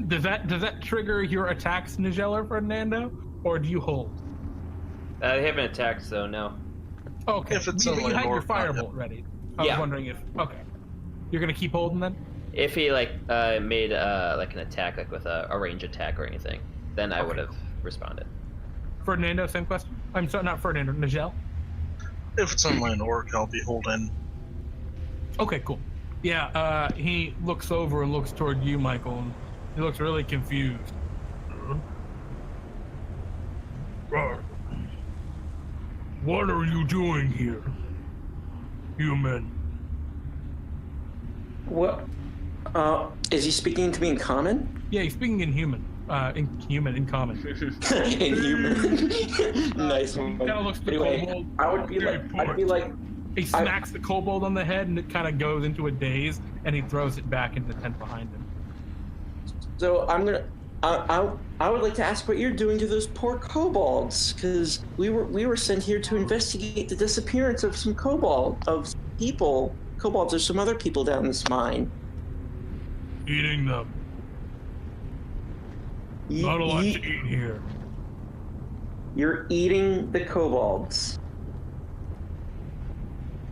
Does that trigger your attacks, Nijel or Ferdinando, or do you hold? They haven't attacked, so no. Okay. If it's you only had an your orc, firebolt ready. I was wondering if. Okay. You're gonna keep holding then? If he made an attack with a range attack or anything, then I would have responded. Ferdinando, same question. I'm sorry, not Ferdinando. Nijel. If it's only an orc, I'll be holding. Okay, cool. Yeah, he looks over and looks toward you, Michael, and he looks really confused. What are you doing here, human? What? Is he speaking to me in common? Yeah, he's speaking in human. In common. In human. Nice one. He kind of looks at the Anyway, kobold. I'd be like, He smacks the kobold on the head, and it kind of goes into a daze, and he throws it back into the tent behind him. so I'm gonna. I would like to ask what you're doing to those poor kobolds, because we were sent here to investigate the disappearance of some people. Kobolds or some other people down this mine. Eating them. Not a lot to eat here. You're eating the kobolds.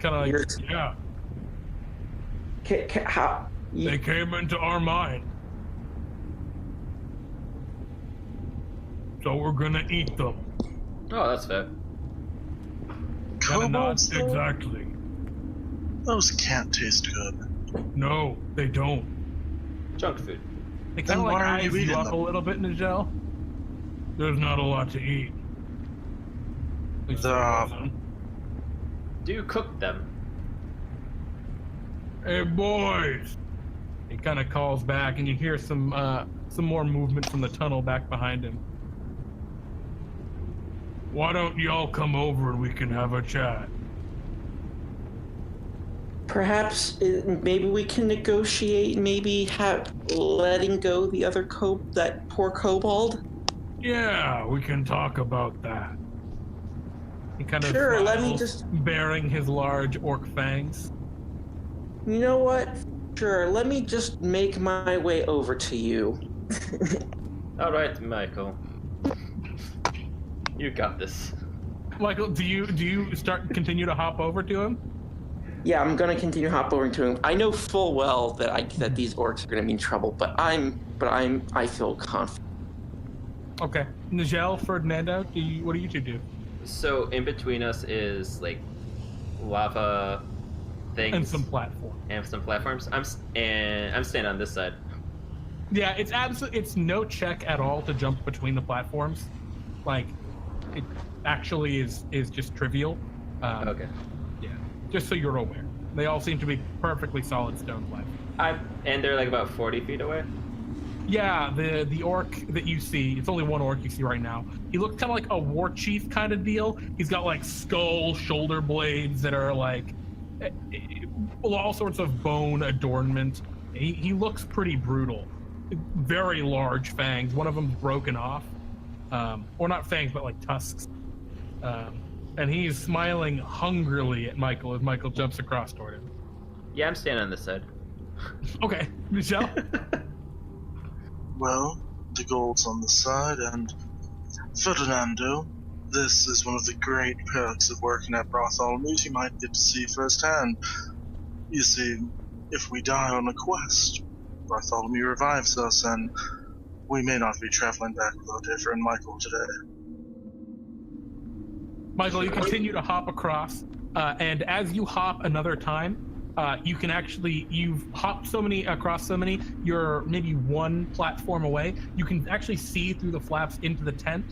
Kind of like, yeah. How? They came into our mine. So we're gonna eat them. Oh, that's fair. Kobolds? Exactly. Those can't taste good. No, they don't. Junk food. They Then kind of why like are you eyes you eating up them? a little bit, Nijel. There's not a lot to eat. At least there wasn't. Do you cook them? Hey boys! He kind of calls back, and you hear some more movement from the tunnel back behind him. Why don't y'all come over and we can have a chat? Perhaps maybe we can negotiate. Maybe letting go the other that poor kobold. Yeah, we can talk about that. He kind of Sure, let me smiles, just- baring his large orc fangs. You know what? Sure, let me just make my way over to you. All right, Michael. You got this. Michael, do you continue to hop over to him? Yeah, I'm gonna continue hop over to him. I know full well that these orcs are gonna be in trouble, but I feel confident. Okay. Nijel, Ferdinando, what do you two do? So in between us is like lava things And some platform. and some platforms. I'm standing on this side. Yeah, it's no check at all to jump between the platforms. Like, it actually is just trivial. Okay. Yeah, just so you're aware. They all seem to be perfectly solid stone platforms. And they're like about 40 feet away. Yeah, the orc that you see, it's only one orc you see right now. He looks kind of like a war chief kind of deal. He's got like skull, shoulder blades that are like all sorts of bone adornment. He looks pretty brutal. Very large fangs. One of them's broken off. Or not fangs, but like tusks. And he's smiling hungrily at Michael as Michael jumps across toward him. Yeah, I'm standing on this side. Okay, Michelle? Well, the gold's on the side, and Ferdinando, this is one of the great perks of working at Bartholomew's. You might get to see firsthand. You see, if we die on a quest, Bartholomew revives us, and we may not be traveling back with our dear friend Michael today. Michael, you continue to hop across, and as you hop another time, you can actually, you've hopped across so many, you're maybe one platform away. You can actually see through the flaps into the tent.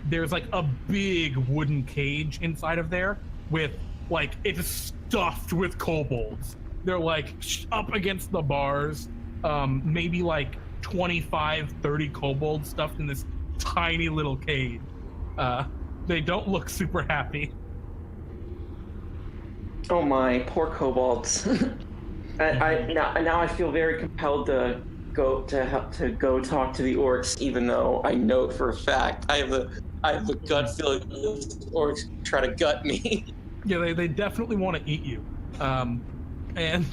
There's like a big wooden cage inside of there with like, it's stuffed with kobolds. They're like up against the bars, maybe like 25, 30 kobolds stuffed in this tiny little cage. They don't look super happy. Oh my, poor kobolds. Now I feel very compelled to go talk to the orcs, even though I know for a fact I have a gut feeling that the orcs try to gut me. Yeah, they definitely want to eat you. And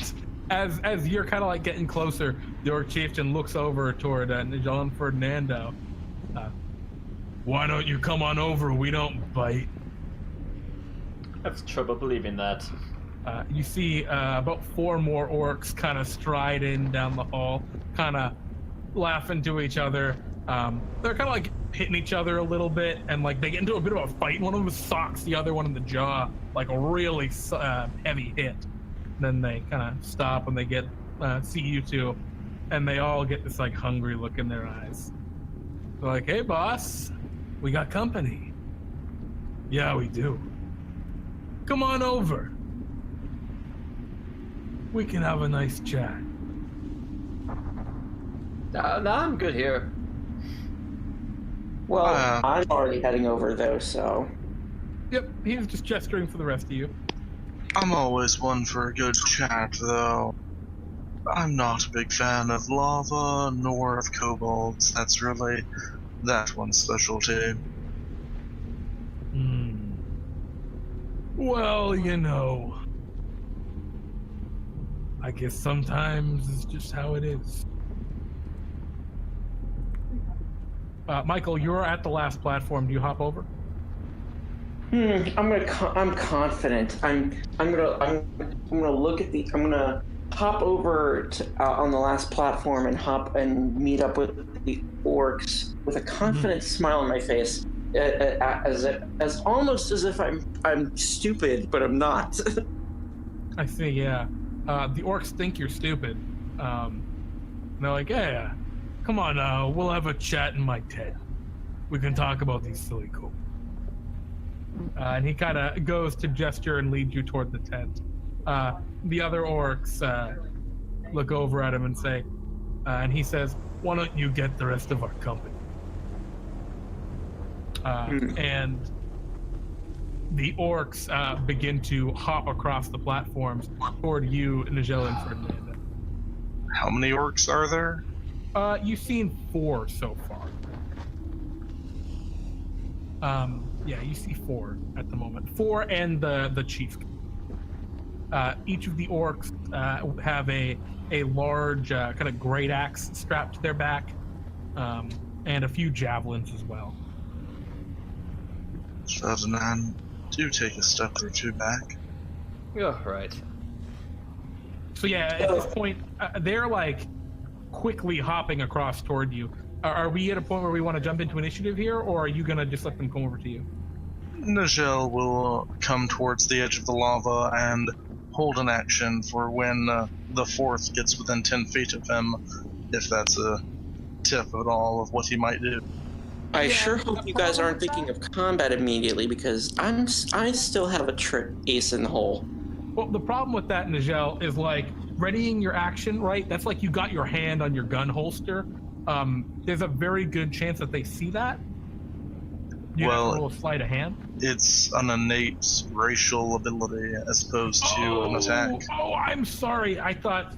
as you're kind of like getting closer, the orc chieftain looks over toward Nijel and Ferdinando. Why don't you come on over? We don't bite. I have trouble believing that. You see about 4 more orcs kind of stride in down the hall, kind of laughing to each other. They're kind of like hitting each other a little bit, and like they get into a bit of a fight. One of them socks the other one in the jaw, like a really heavy hit. Then they kind of stop and they get see you two, and they all get this like hungry look in their eyes. They're like, "Hey, boss, we got company." "Yeah, we do. Come on over. We can have a nice chat." No, I'm good here. Well, I'm already heading over though, so. Yep, he's just gesturing for the rest of you. I'm always one for a good chat, though. I'm not a big fan of lava nor of kobolds. That's really that one's specialty. Well, you know, I guess sometimes it's just how it is. Michael, you're at the last platform. Do you hop over? I'm confident. I'm gonna look at I'm gonna hop over to, on the last platform and meet up with the orcs with a confident smile on my face, as almost as if I'm stupid, but I'm not. I see. Yeah, the orcs think you're stupid. They're like, "Yeah, come on, we'll have a chat in my tent. We can talk about these silly kobolds." And he kind of goes to gesture and lead you toward the tent. The other orcs look over at him and say, and he says, "Why don't you get the rest of our company?" And the orcs begin to hop across the platforms toward you, Nijel and Ferdinando. How many orcs are there? You've seen 4 so far. Yeah, you see 4 at the moment. 4 and the chief. Each of the orcs have a large kind of great axe strapped to their back, and a few javelins as well. Ferdinand, do take a step or 2 back. Yeah, right. So yeah, at this point, they're like quickly hopping across toward you. Are we at a point where we want to jump into initiative here, or are you gonna just let them come over to you? Nijel will come towards the edge of the lava and hold an action for when the 4th gets within 10 feet of him, if that's a tip at all of what he might do. I sure hope you guys aren't thinking of combat immediately, because I still have a trick ace in the hole. Well, the problem with that, Nijel, is like readying your action, right? That's like you got your hand on your gun holster. There's a very good chance that they see that. You have to roll a sleight of hand. It's an innate racial ability as opposed to an attack. Oh, I'm sorry.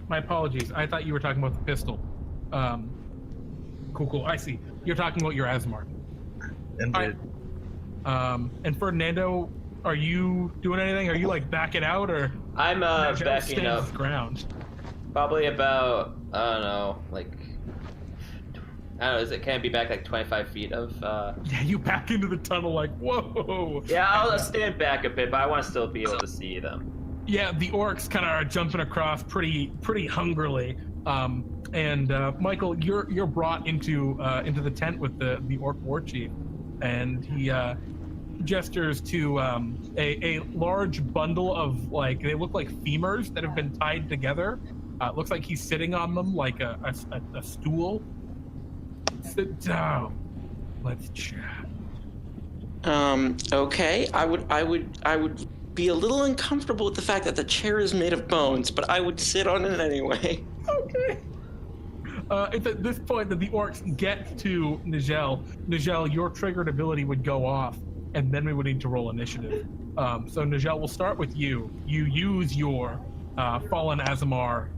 My apologies. I thought you were talking about the pistol. Cool. I see. You're talking about your Aasimar. Indeed. And Ferdinando, are you doing anything? Are you like backing out, or? I'm backing up. His ground. Probably about, I don't know, like, can it be back like 25 feet of, Yeah, you back into the tunnel like, whoa! Yeah, I'll stand back a bit, but I want to still be able to see them. Yeah, the orcs kind of are jumping across pretty hungrily. And Michael, you're brought into the tent with the orc war chief, and he gestures to a large bundle of they look like femurs that have been tied together. It looks like he's sitting on them like a stool. Sit down. Let's chat. Okay. I would be a little uncomfortable with the fact that the chair is made of bones, but I would sit on it anyway. Okay. It's at this point that the orcs get to Nijel. Nijel, your triggered ability would go off, and then we would need to roll initiative. So Nijel, we'll start with you. You use your fallen Aasimar,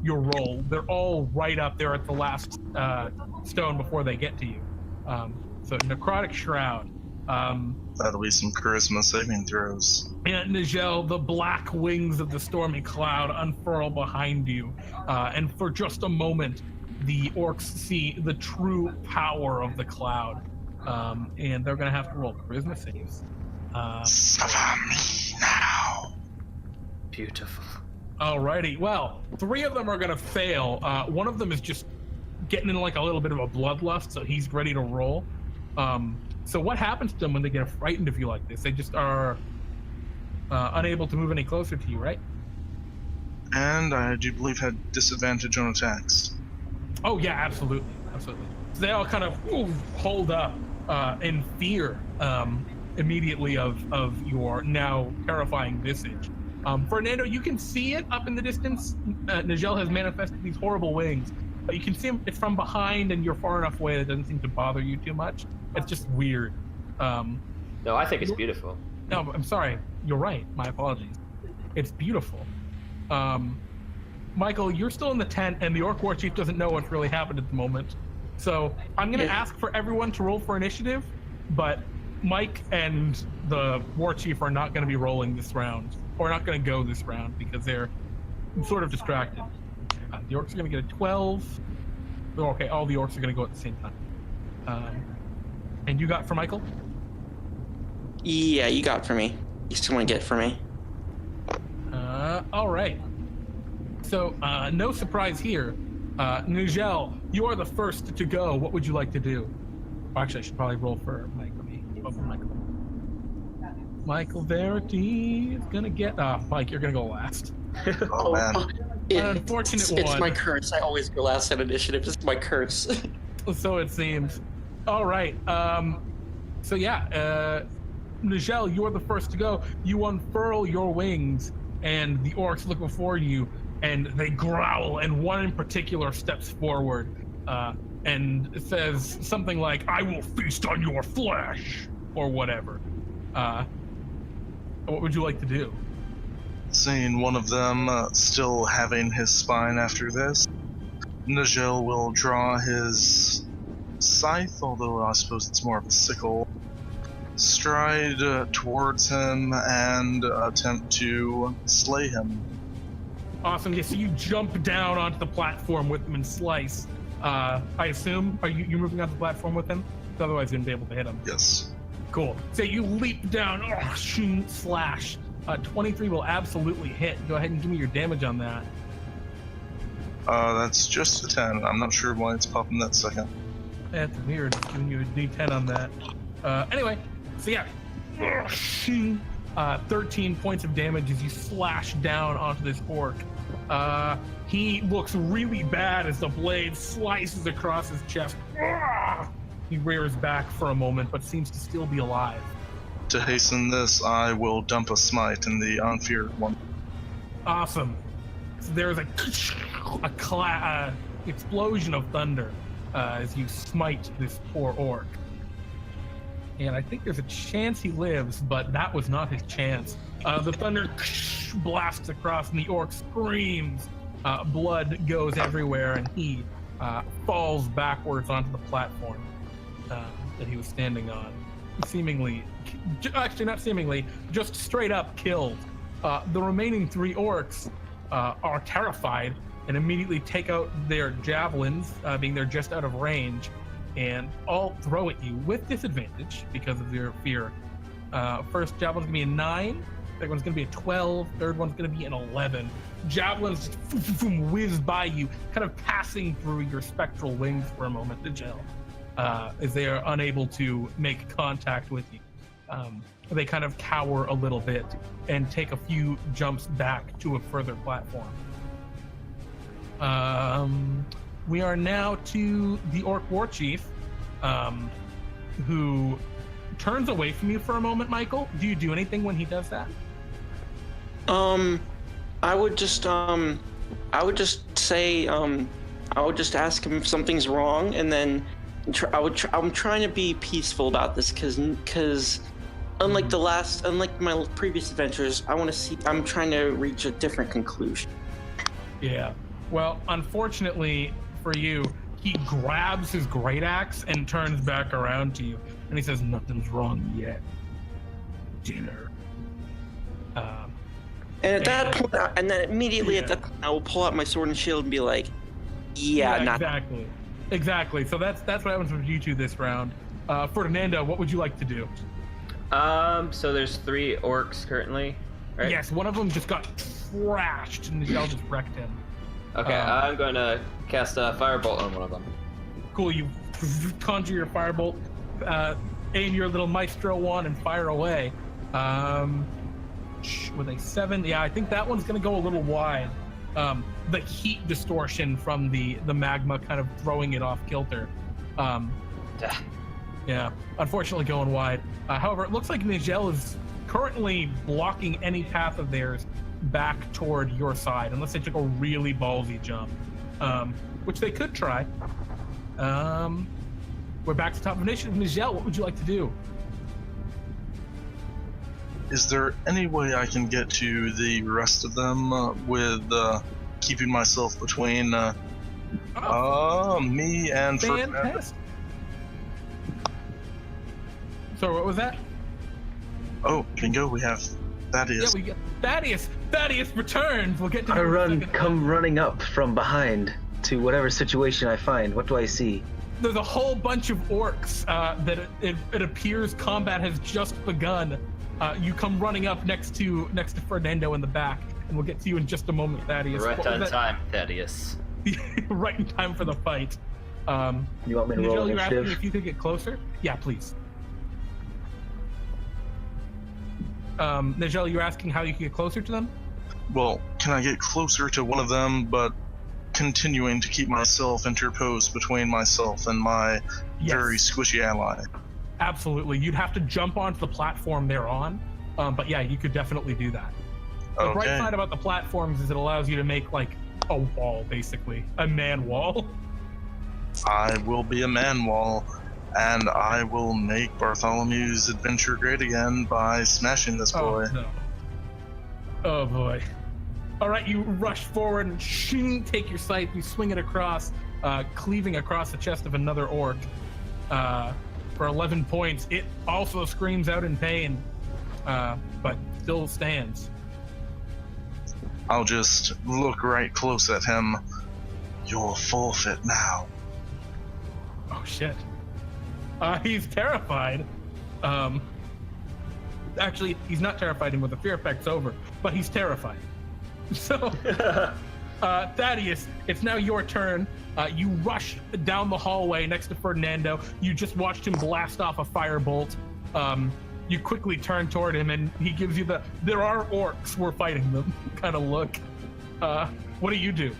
your roll. They're all right up there at the last stone before they get to you. So Necrotic Shroud. That'll be some charisma saving throws. And Nijel, the black wings of the stormy cloud unfurl behind you. And for just a moment, the orcs see the true power of the cloud. And they're going to have to roll charisma saves. Suffer me now. Beautiful. Alrighty. Well, 3 of them are going to fail. One of them is just getting in like a little bit of a bloodlust, so he's ready to roll. So what happens to them when they get frightened of you like this? They just are unable to move any closer to you, right? And I do believe had disadvantage on attacks. Oh yeah, absolutely. So they all kind of hold up in fear immediately of your now terrifying visage. Ferdinando, you can see it up in the distance. Nijel has manifested these horrible wings. But you can see it's from behind, and you're far enough away that it doesn't seem to bother you too much. It's just weird. No, I think it's beautiful. No, I'm sorry. You're right. My apologies. It's beautiful. Michael, you're still in the tent, and the Orc War Chief doesn't know what's really happened at the moment. So I'm going to ask for everyone to roll for initiative, but Mike and the War Chief are not going to be rolling this round, or not going to go this round, because they're sort of distracted. The orcs are going to get a 12. Oh, okay, all the orcs are going to go at the same time. And you got for Michael? Yeah, you got for me. You still want to get for me? All right. So, no surprise here. Nijel, you are the first to go. What would you like to do? Well, actually, I should probably roll for Michael. Michael Verity is going to get... Mike, you're going to go last. Oh, man. An unfortunate one. It's my curse. I always go last at initiative. It's my curse. So it seems. All right. So yeah, Nijel, you're the first to go. You unfurl your wings, and the orcs look before you, and they growl, and one in particular steps forward, and says something like, "I will feast on your flesh," or whatever. What would you like to do? Seeing one of them still having his spine after this, Nijel will draw his scythe, although I suppose it's more of a sickle, stride towards him and attempt to slay him. Awesome. Yeah, so you jump down onto the platform with him and slice. I assume, are you moving onto the platform with him? Otherwise you wouldn't be able to hit him. Yes. Cool. So you leap down, slash. 23 will absolutely hit. Go ahead and give me your damage on that. That's just a 10. I'm not sure why it's popping that second. That's weird. It's giving you a d10 on that. Anyway, so yeah. 13 points of damage as you slash down onto this orc. He looks really bad as the blade slices across his chest. He rears back for a moment, but seems to still be alive. To hasten this, I will dump a smite in the unfeared one. Awesome. So there's a explosion of thunder as you smite this poor orc. And I think there's a chance he lives, but that was not his chance. The thunder blasts across and the orc screams. Blood goes everywhere and he falls backwards onto the platform that he was standing on. Seemingly, actually not seemingly, just straight up killed. The remaining 3 orcs are terrified and immediately take out their javelins, being they're just out of range, and all throw at you with disadvantage because of their fear. First javelin's gonna be a 9, second one's gonna be a 12, third one's gonna be an 11. Javelins just whiz by you, kind of passing through your spectral wings for a moment, Nijel, as they are unable to make contact with you. they kind of cower a little bit and take a few jumps back to a further platform. We are now to the Orc War Chief, who turns away from you for a moment. Michael, do you do anything when he does that? I would just say, I would just ask him if something's wrong, and then I'm trying to be peaceful about this, because unlike my previous adventures, I'm trying to reach a different conclusion. Yeah. Well, unfortunately for you, he grabs his great axe and turns back around to you, and he says, "Nothing's wrong yet. Dinner." And at that point, and then immediately at that point, I will pull out my sword and shield and be like, Exactly. So that's what happens with you two this round. Ferdinando, what would you like to do? So there's 3 orcs currently, right? Yes, one of them just got trashed, and Nijel just wrecked him. Okay, I'm going to cast a firebolt on one of them. Cool, you conjure your firebolt, aim your little maestro wand, and fire away. With a 7, yeah, I think that one's going to go a little wide. The heat distortion from the magma kind of throwing it off kilter. Yeah, unfortunately going wide. However, it looks like Nijel is currently blocking any path of theirs back toward your side, unless they took a really ballsy jump, which they could try. We're back to top of initiative. Nijel, what would you like to do? Is there any way I can get to the rest of them with keeping myself between me and Ferdinando? Fantastic. So what was that? Oh, bingo, we have Thaddeus. Yeah, we get Thaddeus. Thaddeus returns. We'll get to come running up from behind to whatever situation I find. What do I see? There's a whole bunch of orcs that it appears combat has just begun. You come running up next to Ferdinando in the back, and we'll get to you in just a moment, Thaddeus. Right on time, Thaddeus. Right in time for the fight. You want me to roll Nijel, you're asking initiative? if you could get closer? Yeah, please. Nijel, you're asking how you can get closer to them? Well, can I get closer to one of them, but continuing to keep myself interposed between myself and my very squishy ally? Absolutely. You'd have to jump onto the platform they're on, but yeah, you could definitely do that. The bright side about the platforms is it allows you to make like a wall, basically. A man wall. I will be a man wall, and I will make Bartholomew's adventure great again by smashing this boy. Oh, no. Oh boy. Alright, you rush forward and shing, take your scythe, you swing it across, cleaving across the chest of another orc. For 11 points. It also screams out in pain, but still stands. I'll just look right close at him. You'll forfeit now. Oh shit. He's terrified. Actually, he's not terrified anymore. The fear effect's over, but he's terrified. So, Thaddeus, it's now your turn. You rush down the hallway next to Ferdinando. You just watched him blast off a firebolt. You quickly turn toward him, and he gives you the "there are orcs, we're fighting them" kind of look. What do you do?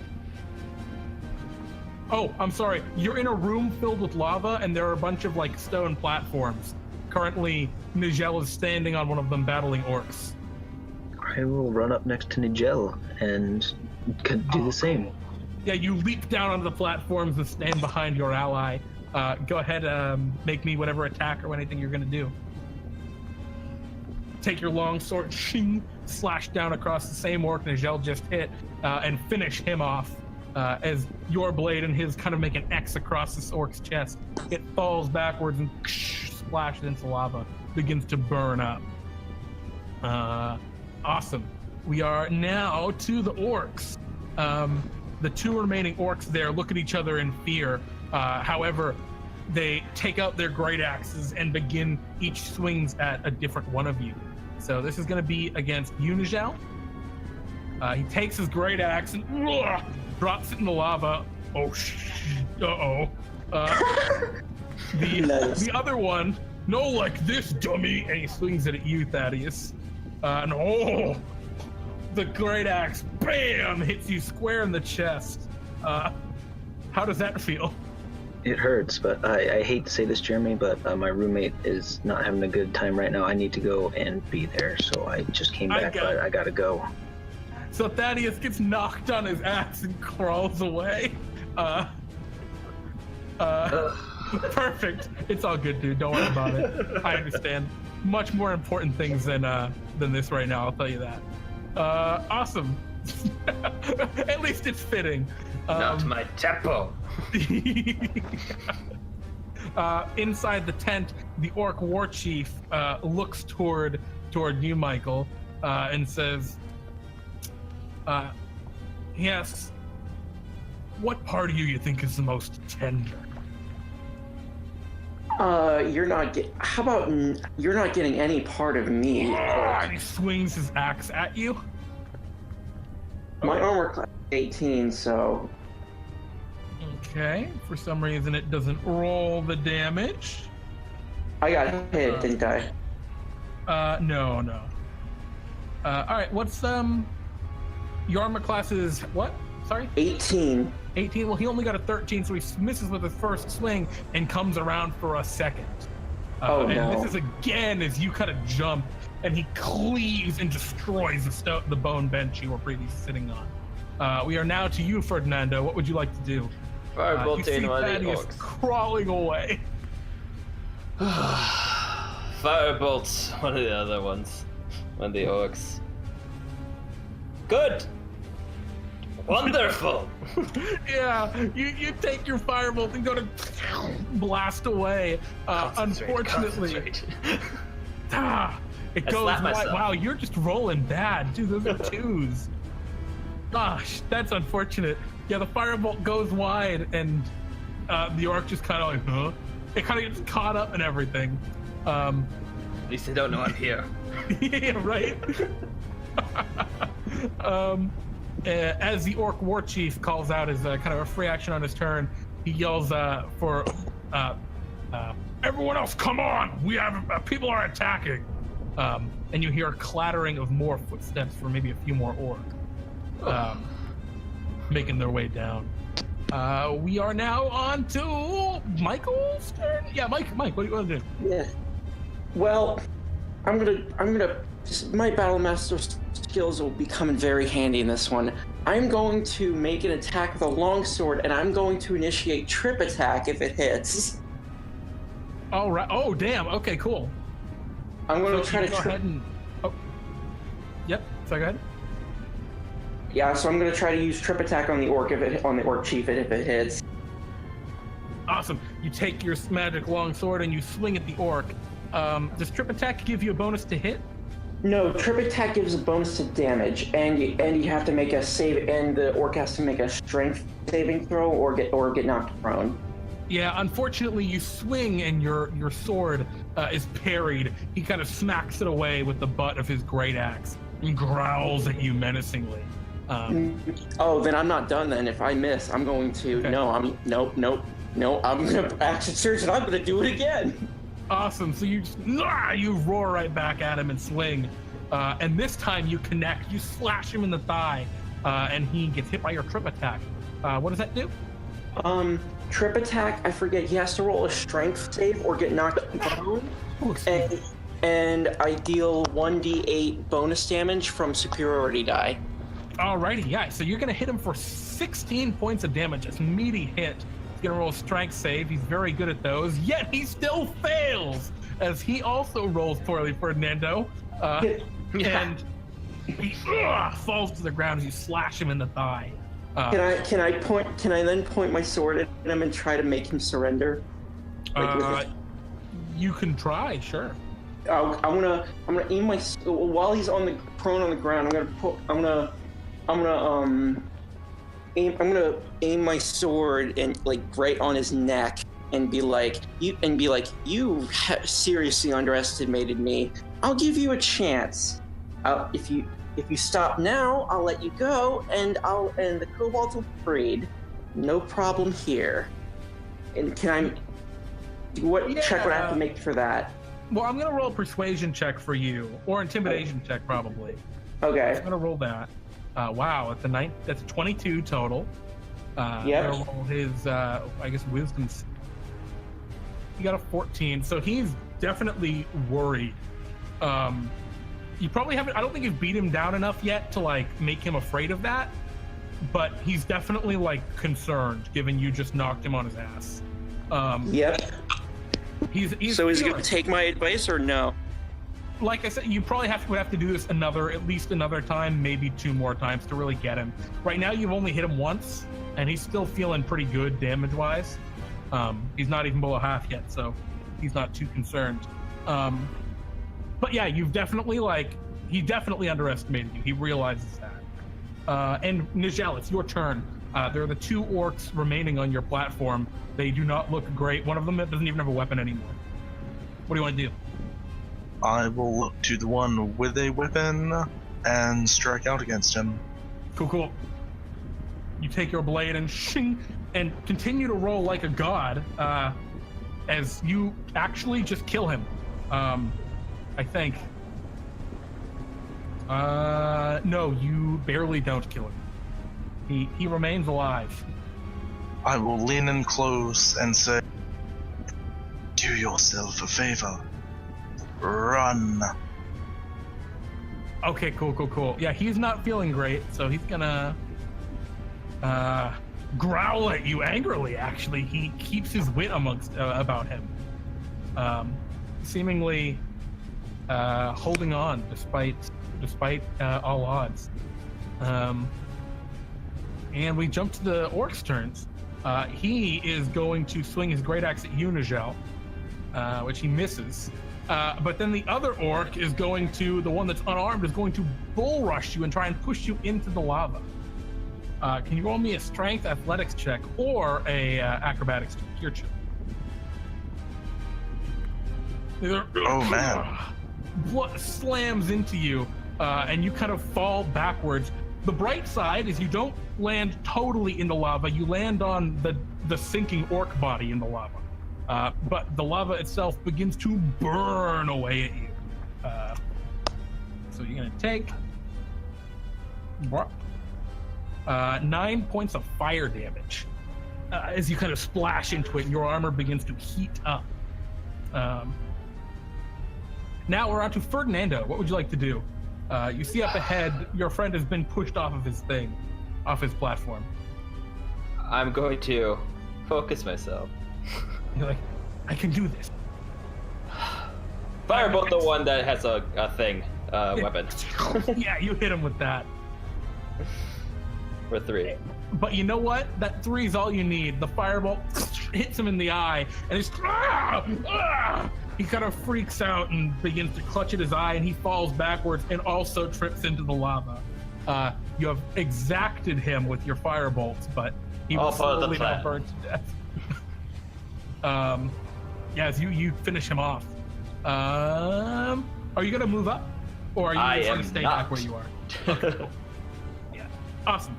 Oh, I'm sorry. You're in a room filled with lava, and there are a bunch of like stone platforms. Currently, Nijel is standing on one of them, battling orcs. I will run up next to Nijel and do the same. Cool. Yeah, you leap down onto the platforms and stand behind your ally. Go ahead, make me whatever attack or anything you're going to do. Take your long sword, shing, slash down across the same orc Nijel just hit, and finish him off as your blade and his kind of make an X across this orc's chest. It falls backwards and splashes into lava, begins to burn up. Awesome. We are now to the orcs. The 2 remaining orcs there look at each other in fear. However, they take out their great axes and begin each swings at a different one of you. So this is going to be against you, Nijel. He takes his great axe and drops it in the lava. Oh, uh-oh. The other one No, like this, dummy! And he swings it at you, Thaddeus. And the great axe, bam, hits you square in the chest. How does that feel? It hurts, but I hate to say this, Jeremy, but my roommate is not having a good time right now. I need to go and be there, so I just came back, but I gotta go. So Thaddeus gets knocked on his axe and crawls away. Perfect. It's all good, dude. Don't worry about it. I understand. Much more important things than this right now, I'll tell you that. Awesome. At least it's fitting. Not my tempo. Inside the tent, the orc war chief looks toward you, Michael, and says, yes, what part of you think is the most tender? How about you're not getting any part of me? And he swings his axe at you. My armor class is 18, so. Okay, for some reason it doesn't roll the damage. I got hit, didn't I? No. All right, what's your armor class is what? Sorry? 18. 18. Well, he only got a 13, so he misses with his first swing and comes around for a second. No. And this is again as you kind of jump, and he cleaves and destroys the bone bench you were previously sitting on. We are now to you, Ferdinando. What would you like to do? Firebolt you see in one of the Thaddeus orcs. crawling away. Firebolt's one of the other ones. One of the orcs. Good! Wonderful! Yeah, you take your firebolt and go to blast away. Unfortunately, it goes wide. Wow, you're just rolling bad. Dude, those are twos. Gosh, that's unfortunate. Yeah, the firebolt goes wide, and the orc just kind of like, huh? It kind of gets caught up in everything. At least they don't know I'm here. Yeah, right? As the orc war chief calls out as kind of a free action on his turn, he yells for everyone else, come on! We have people are attacking. And you hear a clattering of more footsteps for maybe a few more orcs making their way down. We are now on to Michael's turn. Yeah, Mike, what do you want to do? Yeah. Well, I'm gonna. My battlemaster skills will be coming very handy in this one. I'm going to make an attack with a longsword, and I'm going to initiate trip attack if it hits. All right. Oh, damn. Okay, cool. I'm going to try to go ahead and. Oh. Yep. So go ahead. Yeah. So I'm going to try to use trip attack on the orc on the orc chief if it hits. Awesome. You take your magic longsword and you swing at the orc. Does trip attack give you a bonus to hit? No, trip attack gives a bonus to damage, and you have to make a save, and the orc has to make a strength saving throw or get knocked prone. Yeah, unfortunately, you swing and your sword is parried. He kind of smacks it away with the butt of his great axe and growls at you menacingly. Then I'm not done. Then if I miss, I'm going to okay. No. I'm gonna action surge, and I'm gonna do it again. Awesome. So you roar right back at him and swing, and this time you connect. You slash him in the thigh, and he gets hit by your trip attack. What does that do? Trip attack. I forget. He has to roll a strength save or get knocked prone, and I deal 1d8 bonus damage from superiority die. Alrighty, yeah. So you're gonna hit him for 16 points of damage. It's a meaty hit. Gonna roll a strength save. He's very good at those, yet he still fails as he also rolls poorly, Ferdinando. And he falls to the ground as you slash him in the thigh. Can I then point my sword at him and try to make him surrender? You can try, sure. I'm gonna aim my while he's prone on the ground. I'm gonna aim my sword and right on his neck and be like, you seriously underestimated me. I'll give you a chance. If you stop now, I'll let you go, and the kobolds will be freed. No problem here. And can What check would I have to make for that? Well, I'm gonna roll a persuasion check for you, or intimidation check probably. Okay. I'm gonna roll that. Wow, that's a 22 total. Yep. I'm gonna roll his, I guess, wisdom's. He got a 14, so he's definitely worried. You probably haven't. I don't think you've beat him down enough yet to like make him afraid of that, but he's definitely like concerned, given you just knocked him on his ass. Yep. He's so is he feeling- going to take my advice or no? Like I said, you probably would have to do this at least another time, maybe 2 more times to really get him. Right now, you've only hit him once, and he's still feeling pretty good damage-wise. He's not even below half yet, so he's not too concerned. But yeah, he definitely underestimated you. He realizes that. And Nijel, it's your turn. There are the 2 orcs remaining on your platform. They do not look great. One of them doesn't even have a weapon anymore. What do you want to do? I will look to the one with a weapon and strike out against him. Cool. You take your blade and shing, and continue to roll like a god as you actually just kill him. I think. No, you barely don't kill him. He remains alive. I will lean in close and say, "Do yourself a favor. Run." Okay, cool. Yeah, he's not feeling great, so he's gonna growl at you angrily. Actually, he keeps his wit about him, seemingly holding on despite all odds. And we jump to the orc's turns. He is going to swing his great axe at you, Nijel, which he misses. But then the other orc is going to, the one that's unarmed, is going to bull rush you and try and push you into the lava. Can you roll me a strength athletics check or a acrobatics check? Your choice. Oh man. Blood slams into you, and you kind of fall backwards. The bright side is you don't land totally in the lava. You land on the sinking orc body in the lava. But the lava itself begins to burn away at you. So you're going to take 9 points of fire damage as you kind of splash into it and your armor begins to heat up. Now we're on to Ferdinando. What would you like to do? You see up ahead, your friend has been pushed off of his platform. I'm going to focus myself. You're like, I can do this. Firebolt the one that has a weapon. Yeah, you hit him with that. For 3. But you know what? That 3 is all you need. The firebolt hits him in the eye, and he's he kind of freaks out and begins to clutch at his eye, and he falls backwards and also trips into the lava. You have exacted him with your firebolts, but he will slowly now burn to death. Yeah, as you finish him off. Are you gonna move up, or are you going to stay back where you are? Okay, cool. Yeah, awesome.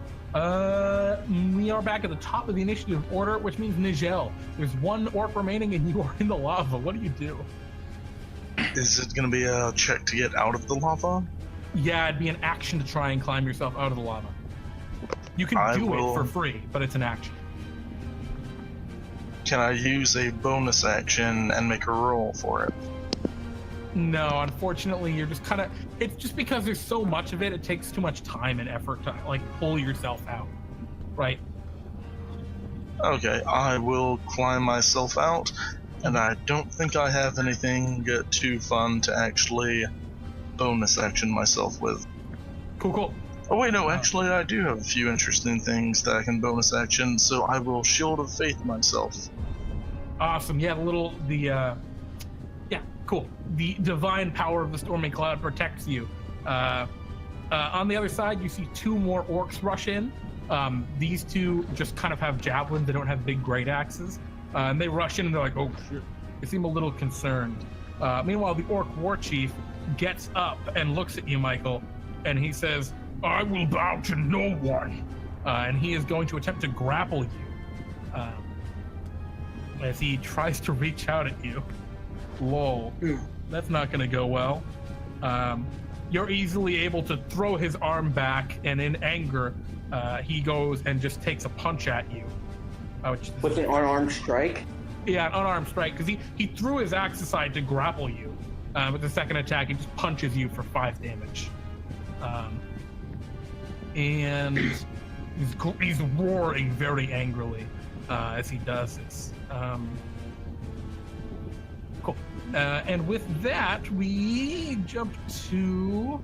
We are back at the top of the initiative order, which means Nijel. There's 1 orc remaining, and you are in the lava. What do you do? Is it going to be a check to get out of the lava? Yeah, it'd be an action to try and climb yourself out of the lava. You can do it for free, but it's an action. Can I use a bonus action and make a roll for it? No, unfortunately, you're just kind of... It's just because there's so much of it, it takes too much time and effort to, like, pull yourself out, right? Okay, I will climb myself out, and I don't think I have anything too fun to actually bonus action myself with. Cool. Oh wait, no, actually I do have a few interesting things that I can bonus action, so I will Shield of Faith myself. Awesome, yeah, cool. The divine power of the storming cloud protects you. On the other side, you see 2 more orcs rush in. These 2 just kind of have javelins. They don't have big great axes. And they rush in and they're like, oh shit. They seem a little concerned. Meanwhile, the orc war chief gets up and looks at you, Michael, and he says, I will bow to no one. And he is going to attempt to grapple you. as he tries to reach out at you. Lol. That's not going to go well. You're easily able to throw his arm back, and in anger, he goes and just takes a punch at you. With an unarmed strike? Yeah, an unarmed strike, because he threw his axe aside to grapple you. With the second attack, he just punches you for 5 damage. And he's roaring very angrily as he does this. Cool. And with that, we jump to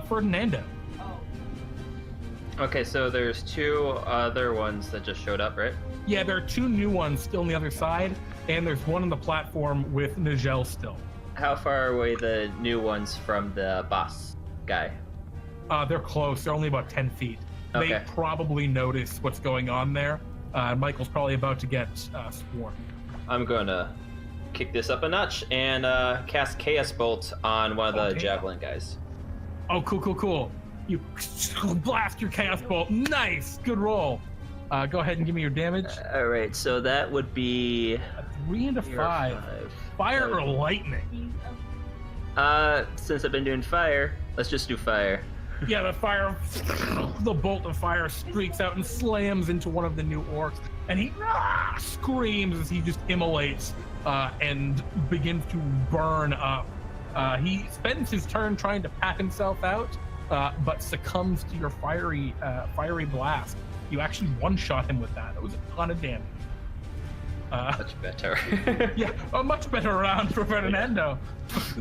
Ferdinando. Okay, so there's 2 other ones that just showed up, right? Yeah, there are 2 new ones still on the other side, and there's one on the platform with Nijel still. How far away the new ones from the boss guy? They're close. They're only about 10 feet. Okay. They probably notice what's going on there. Michael's probably about to get swarmed. I'm going to kick this up a notch and cast Chaos Bolt on one of the javelin guys. Oh, cool. You blast your Chaos Bolt. Nice. Good roll. Go ahead and give me your damage. All right, so that would be... A 3 and a 5. Fire or lightning? Since I've been doing fire, let's just do fire. Yeah, the bolt of fire streaks out and slams into one of the new orcs, and he screams as he just immolates and begins to burn up. He spends his turn trying to pat himself out, but succumbs to your fiery blast. You actually one-shot him with that. It was a ton of damage. Much better. Yeah, a much better round for Ferdinando.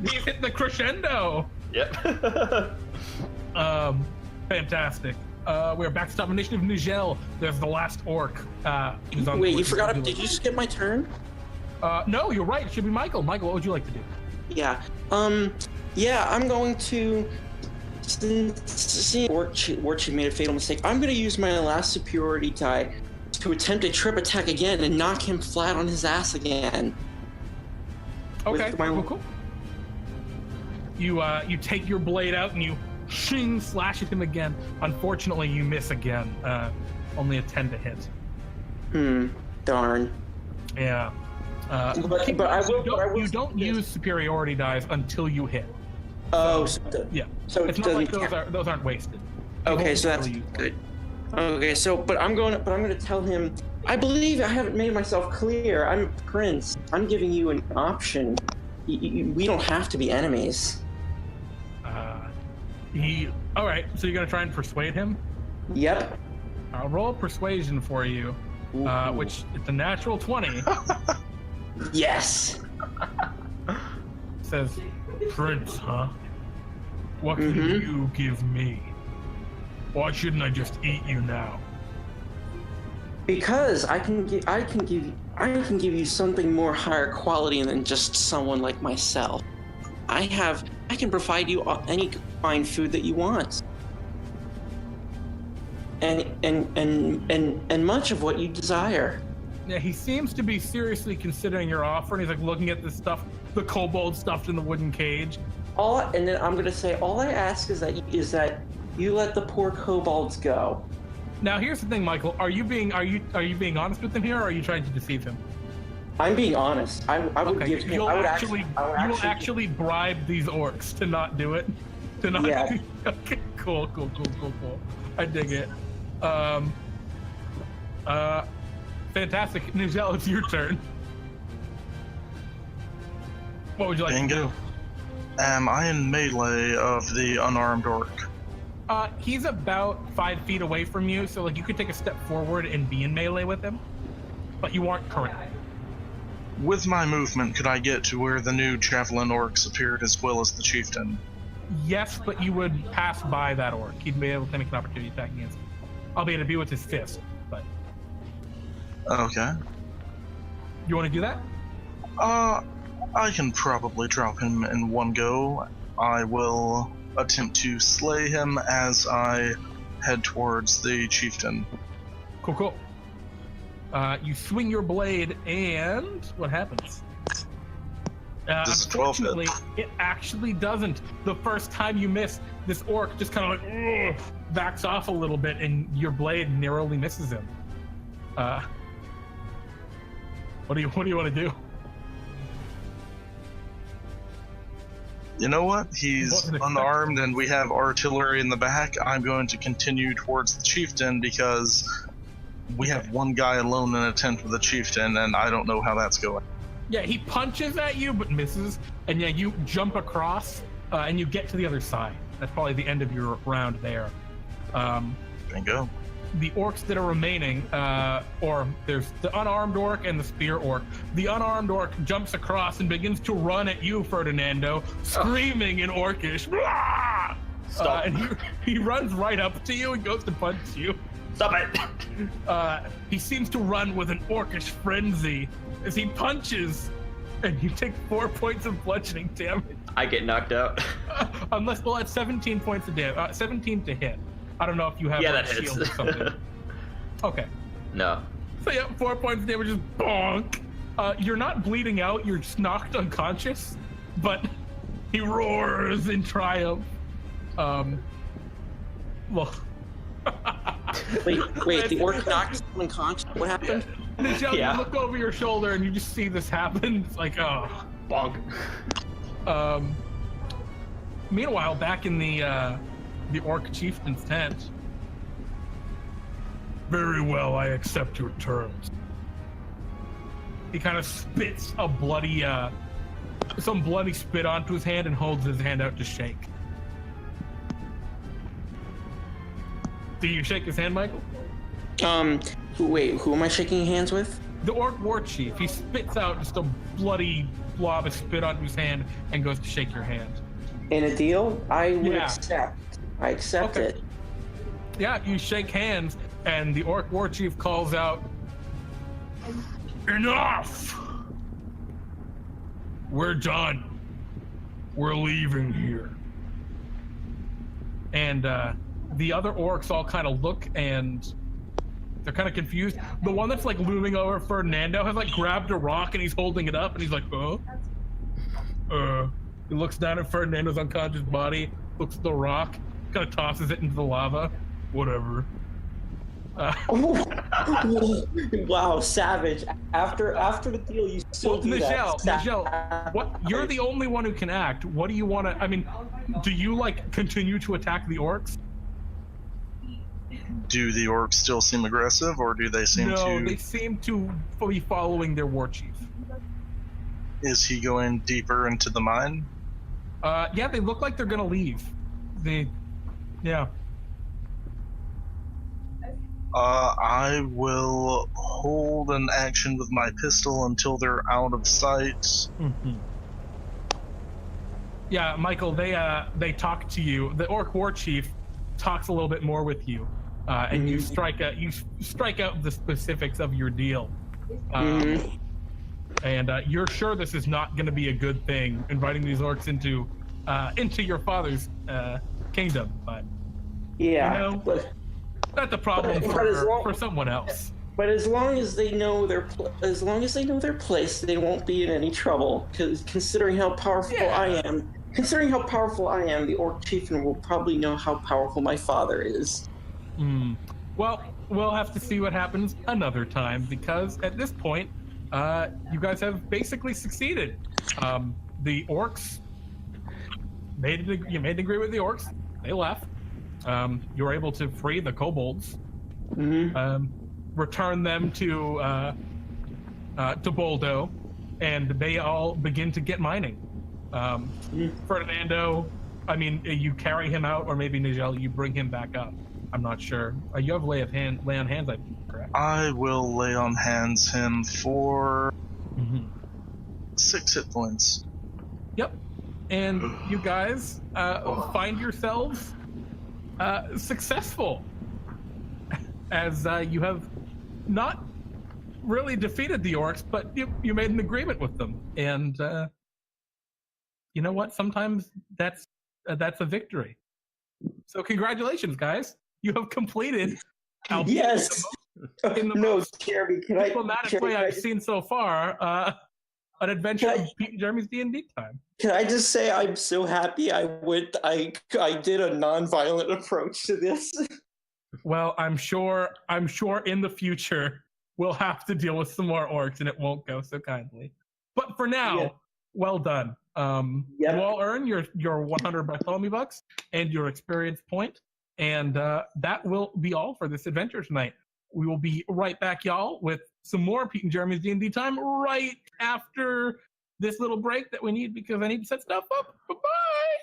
He's hit the crescendo. Yep. Fantastic. We're back to top initiative. Nijel, there's the last orc. Who's on Wait, you forgot? Did you skip my turn? No, you're right. It should be Michael. Michael, what would you like to do? Yeah. Yeah, I'm going to. Since Orchid made a fatal mistake, I'm going to use my last superiority die to attempt a trip attack again and knock him flat on his ass again. Okay, cool. You take your blade out and you slash at him again. Unfortunately, you miss again. Only a 10 to hit. Darn. Yeah. You don't use superiority dice until you hit. Oh, yeah. So it's not like those aren't wasted. Okay, so that's good. Okay, so but I'm going to tell him. I believe I haven't made myself clear. I'm a prince. I'm giving you an option. We don't have to be enemies. All right. So you're gonna try and persuade him? Yep. I'll roll persuasion for you, which it's a natural 20. Yes. Says, Prince, huh? What can you give me? Why shouldn't I just eat you now? Because I can give you something more higher quality than just someone like myself. I can provide you any fine food that you want. And much of what you desire. Yeah, he seems to be seriously considering your offer, and he's like looking at this stuff, the kobold stuffed in the wooden cage. And then I'm gonna say, all I ask is that you let the poor kobolds go. Now, here's the thing, Michael. Are you being honest with him here, or are you trying to deceive him? I'm being honest. I would give him. You'll actually bribe these orcs to not do it. Yeah. Okay. Cool. I dig it. Fantastic. Nijel, it's your turn. What would you like to do? Am I in melee of the unarmed orc? He's about 5 feet away from you, so like you could take a step forward and be in melee with him, but you aren't currently. With my movement, could I get to where the new javelin orcs appeared as well as the chieftain? Yes, but you would pass by that orc. He'd be able to make an opportunity attack against him. Albeit it'd be with his fist, but... Okay. You want to do that? I can probably drop him in one go. I will attempt to slay him as I head towards the chieftain. Cool. You swing your blade, and what happens? Unfortunately, it actually doesn't. The first time you miss, this orc just kind of like backs off a little bit, and your blade narrowly misses him. What do you want to do? You know what? He's unarmed and we have artillery in the back. I'm going to continue towards the chieftain because we have one guy alone in a tent with the chieftain, and I don't know how that's going. Yeah, he punches at you but misses, and yeah, you jump across and you get to the other side. That's probably the end of your round there. Bingo. The orcs that are remaining, or there's the unarmed orc and the spear orc. The unarmed orc jumps across and begins to run at you, Ferdinando, screaming in orcish. Stop. And he runs right up to you and goes to punch you. Stop it! He seems to run with an orcish frenzy as he punches, and you take 4 points of bludgeoning damage. I get knocked out. Unless, well, it's 17 points of damage. 17 to hit. I don't know if you have Yeah, like, that shield hits. or something. Okay. No. So yeah, 4 points of damage is bonk. You're not bleeding out, you're just knocked unconscious, but he roars in triumph. Well. Wait, the orc knocked him unconscious? What happened? Nijel, Yeah. you look over your shoulder and you just see this happen. It's like, oh. Bonk. Meanwhile, back in the orc chieftain's tent. Very well, I accept your terms. He kind of spits a bloody, some bloody spit onto his hand and holds his hand out to shake. Do you shake his hand, Michael? Wait, who am I shaking hands with? The orc war chief. He spits out just a bloody blob of spit onto his hand and goes to shake your hand. In a deal, I would Yeah. accept. I accept Okay. it. Yeah, you shake hands, and the orc war chief calls out, "Enough! We're done. We're leaving here." And the other orcs all kind of look, and they're kind of confused. The one that's like looming over Ferdinando has like grabbed a rock and he's holding it up, and he's like, He looks down at Ferdinando's unconscious body, looks at the rock, kind of tosses it into the lava. Whatever. Wow, savage. After the deal, you still Well, do Nijel, that. what? You're the only one who can act. What do you want to? I mean, do you like continue to attack the orcs? Do the orcs still seem aggressive, or do they seem No, to... they seem to be following their war chief. Is he going deeper into the mine? Yeah, they look like they're gonna leave. Yeah. I will hold an action with my pistol until they're out of sight. Mm-hmm. Yeah, Michael, they talk to you. The orc war chief talks a little bit more with you, and you strike out the specifics of your deal. And you're sure this is not going to be a good thing, inviting these orcs into your father's kingdom. But Yeah, you know, but that's a problem for someone else. But as long as they know their place, they won't be in any trouble. Because considering how powerful I am, the orc chieftain will probably know how powerful my father is. Well, we'll have to see what happens another time, because at this point, you guys have basically succeeded. The orcs you made an agreement with the orcs. They left. You were able to free the kobolds. Return them to Boldo, and they all begin to get mining. Ferdinando, I mean, you carry him out, or maybe Nijel, you bring him back up. I'm not sure. You have lay on hands, I think, correct? I will lay on hands him for 6 hit points. Yep. And you guys find yourselves successful, as you have not really defeated the orcs, but you made an agreement with them, and you know what? Sometimes that's a victory. So congratulations, guys! You have completed. Yes. In the No, most Jeremy, diplomatic way I've seen so far, an adventure of Pete and Jeremy's DnDTime. Can I just say I'm so happy I did a non-violent approach to this. Well, I'm sure in the future we'll have to deal with some more orcs, and it won't go so kindly. But for now, well done. You all earn your 100 Bartholomew bucks and your experience point, and that will be all for this adventure tonight. We will be right back, y'all, with some more Pete and Jeremy's D&D time right after this little break that we need because I need to set stuff up. Bye-bye!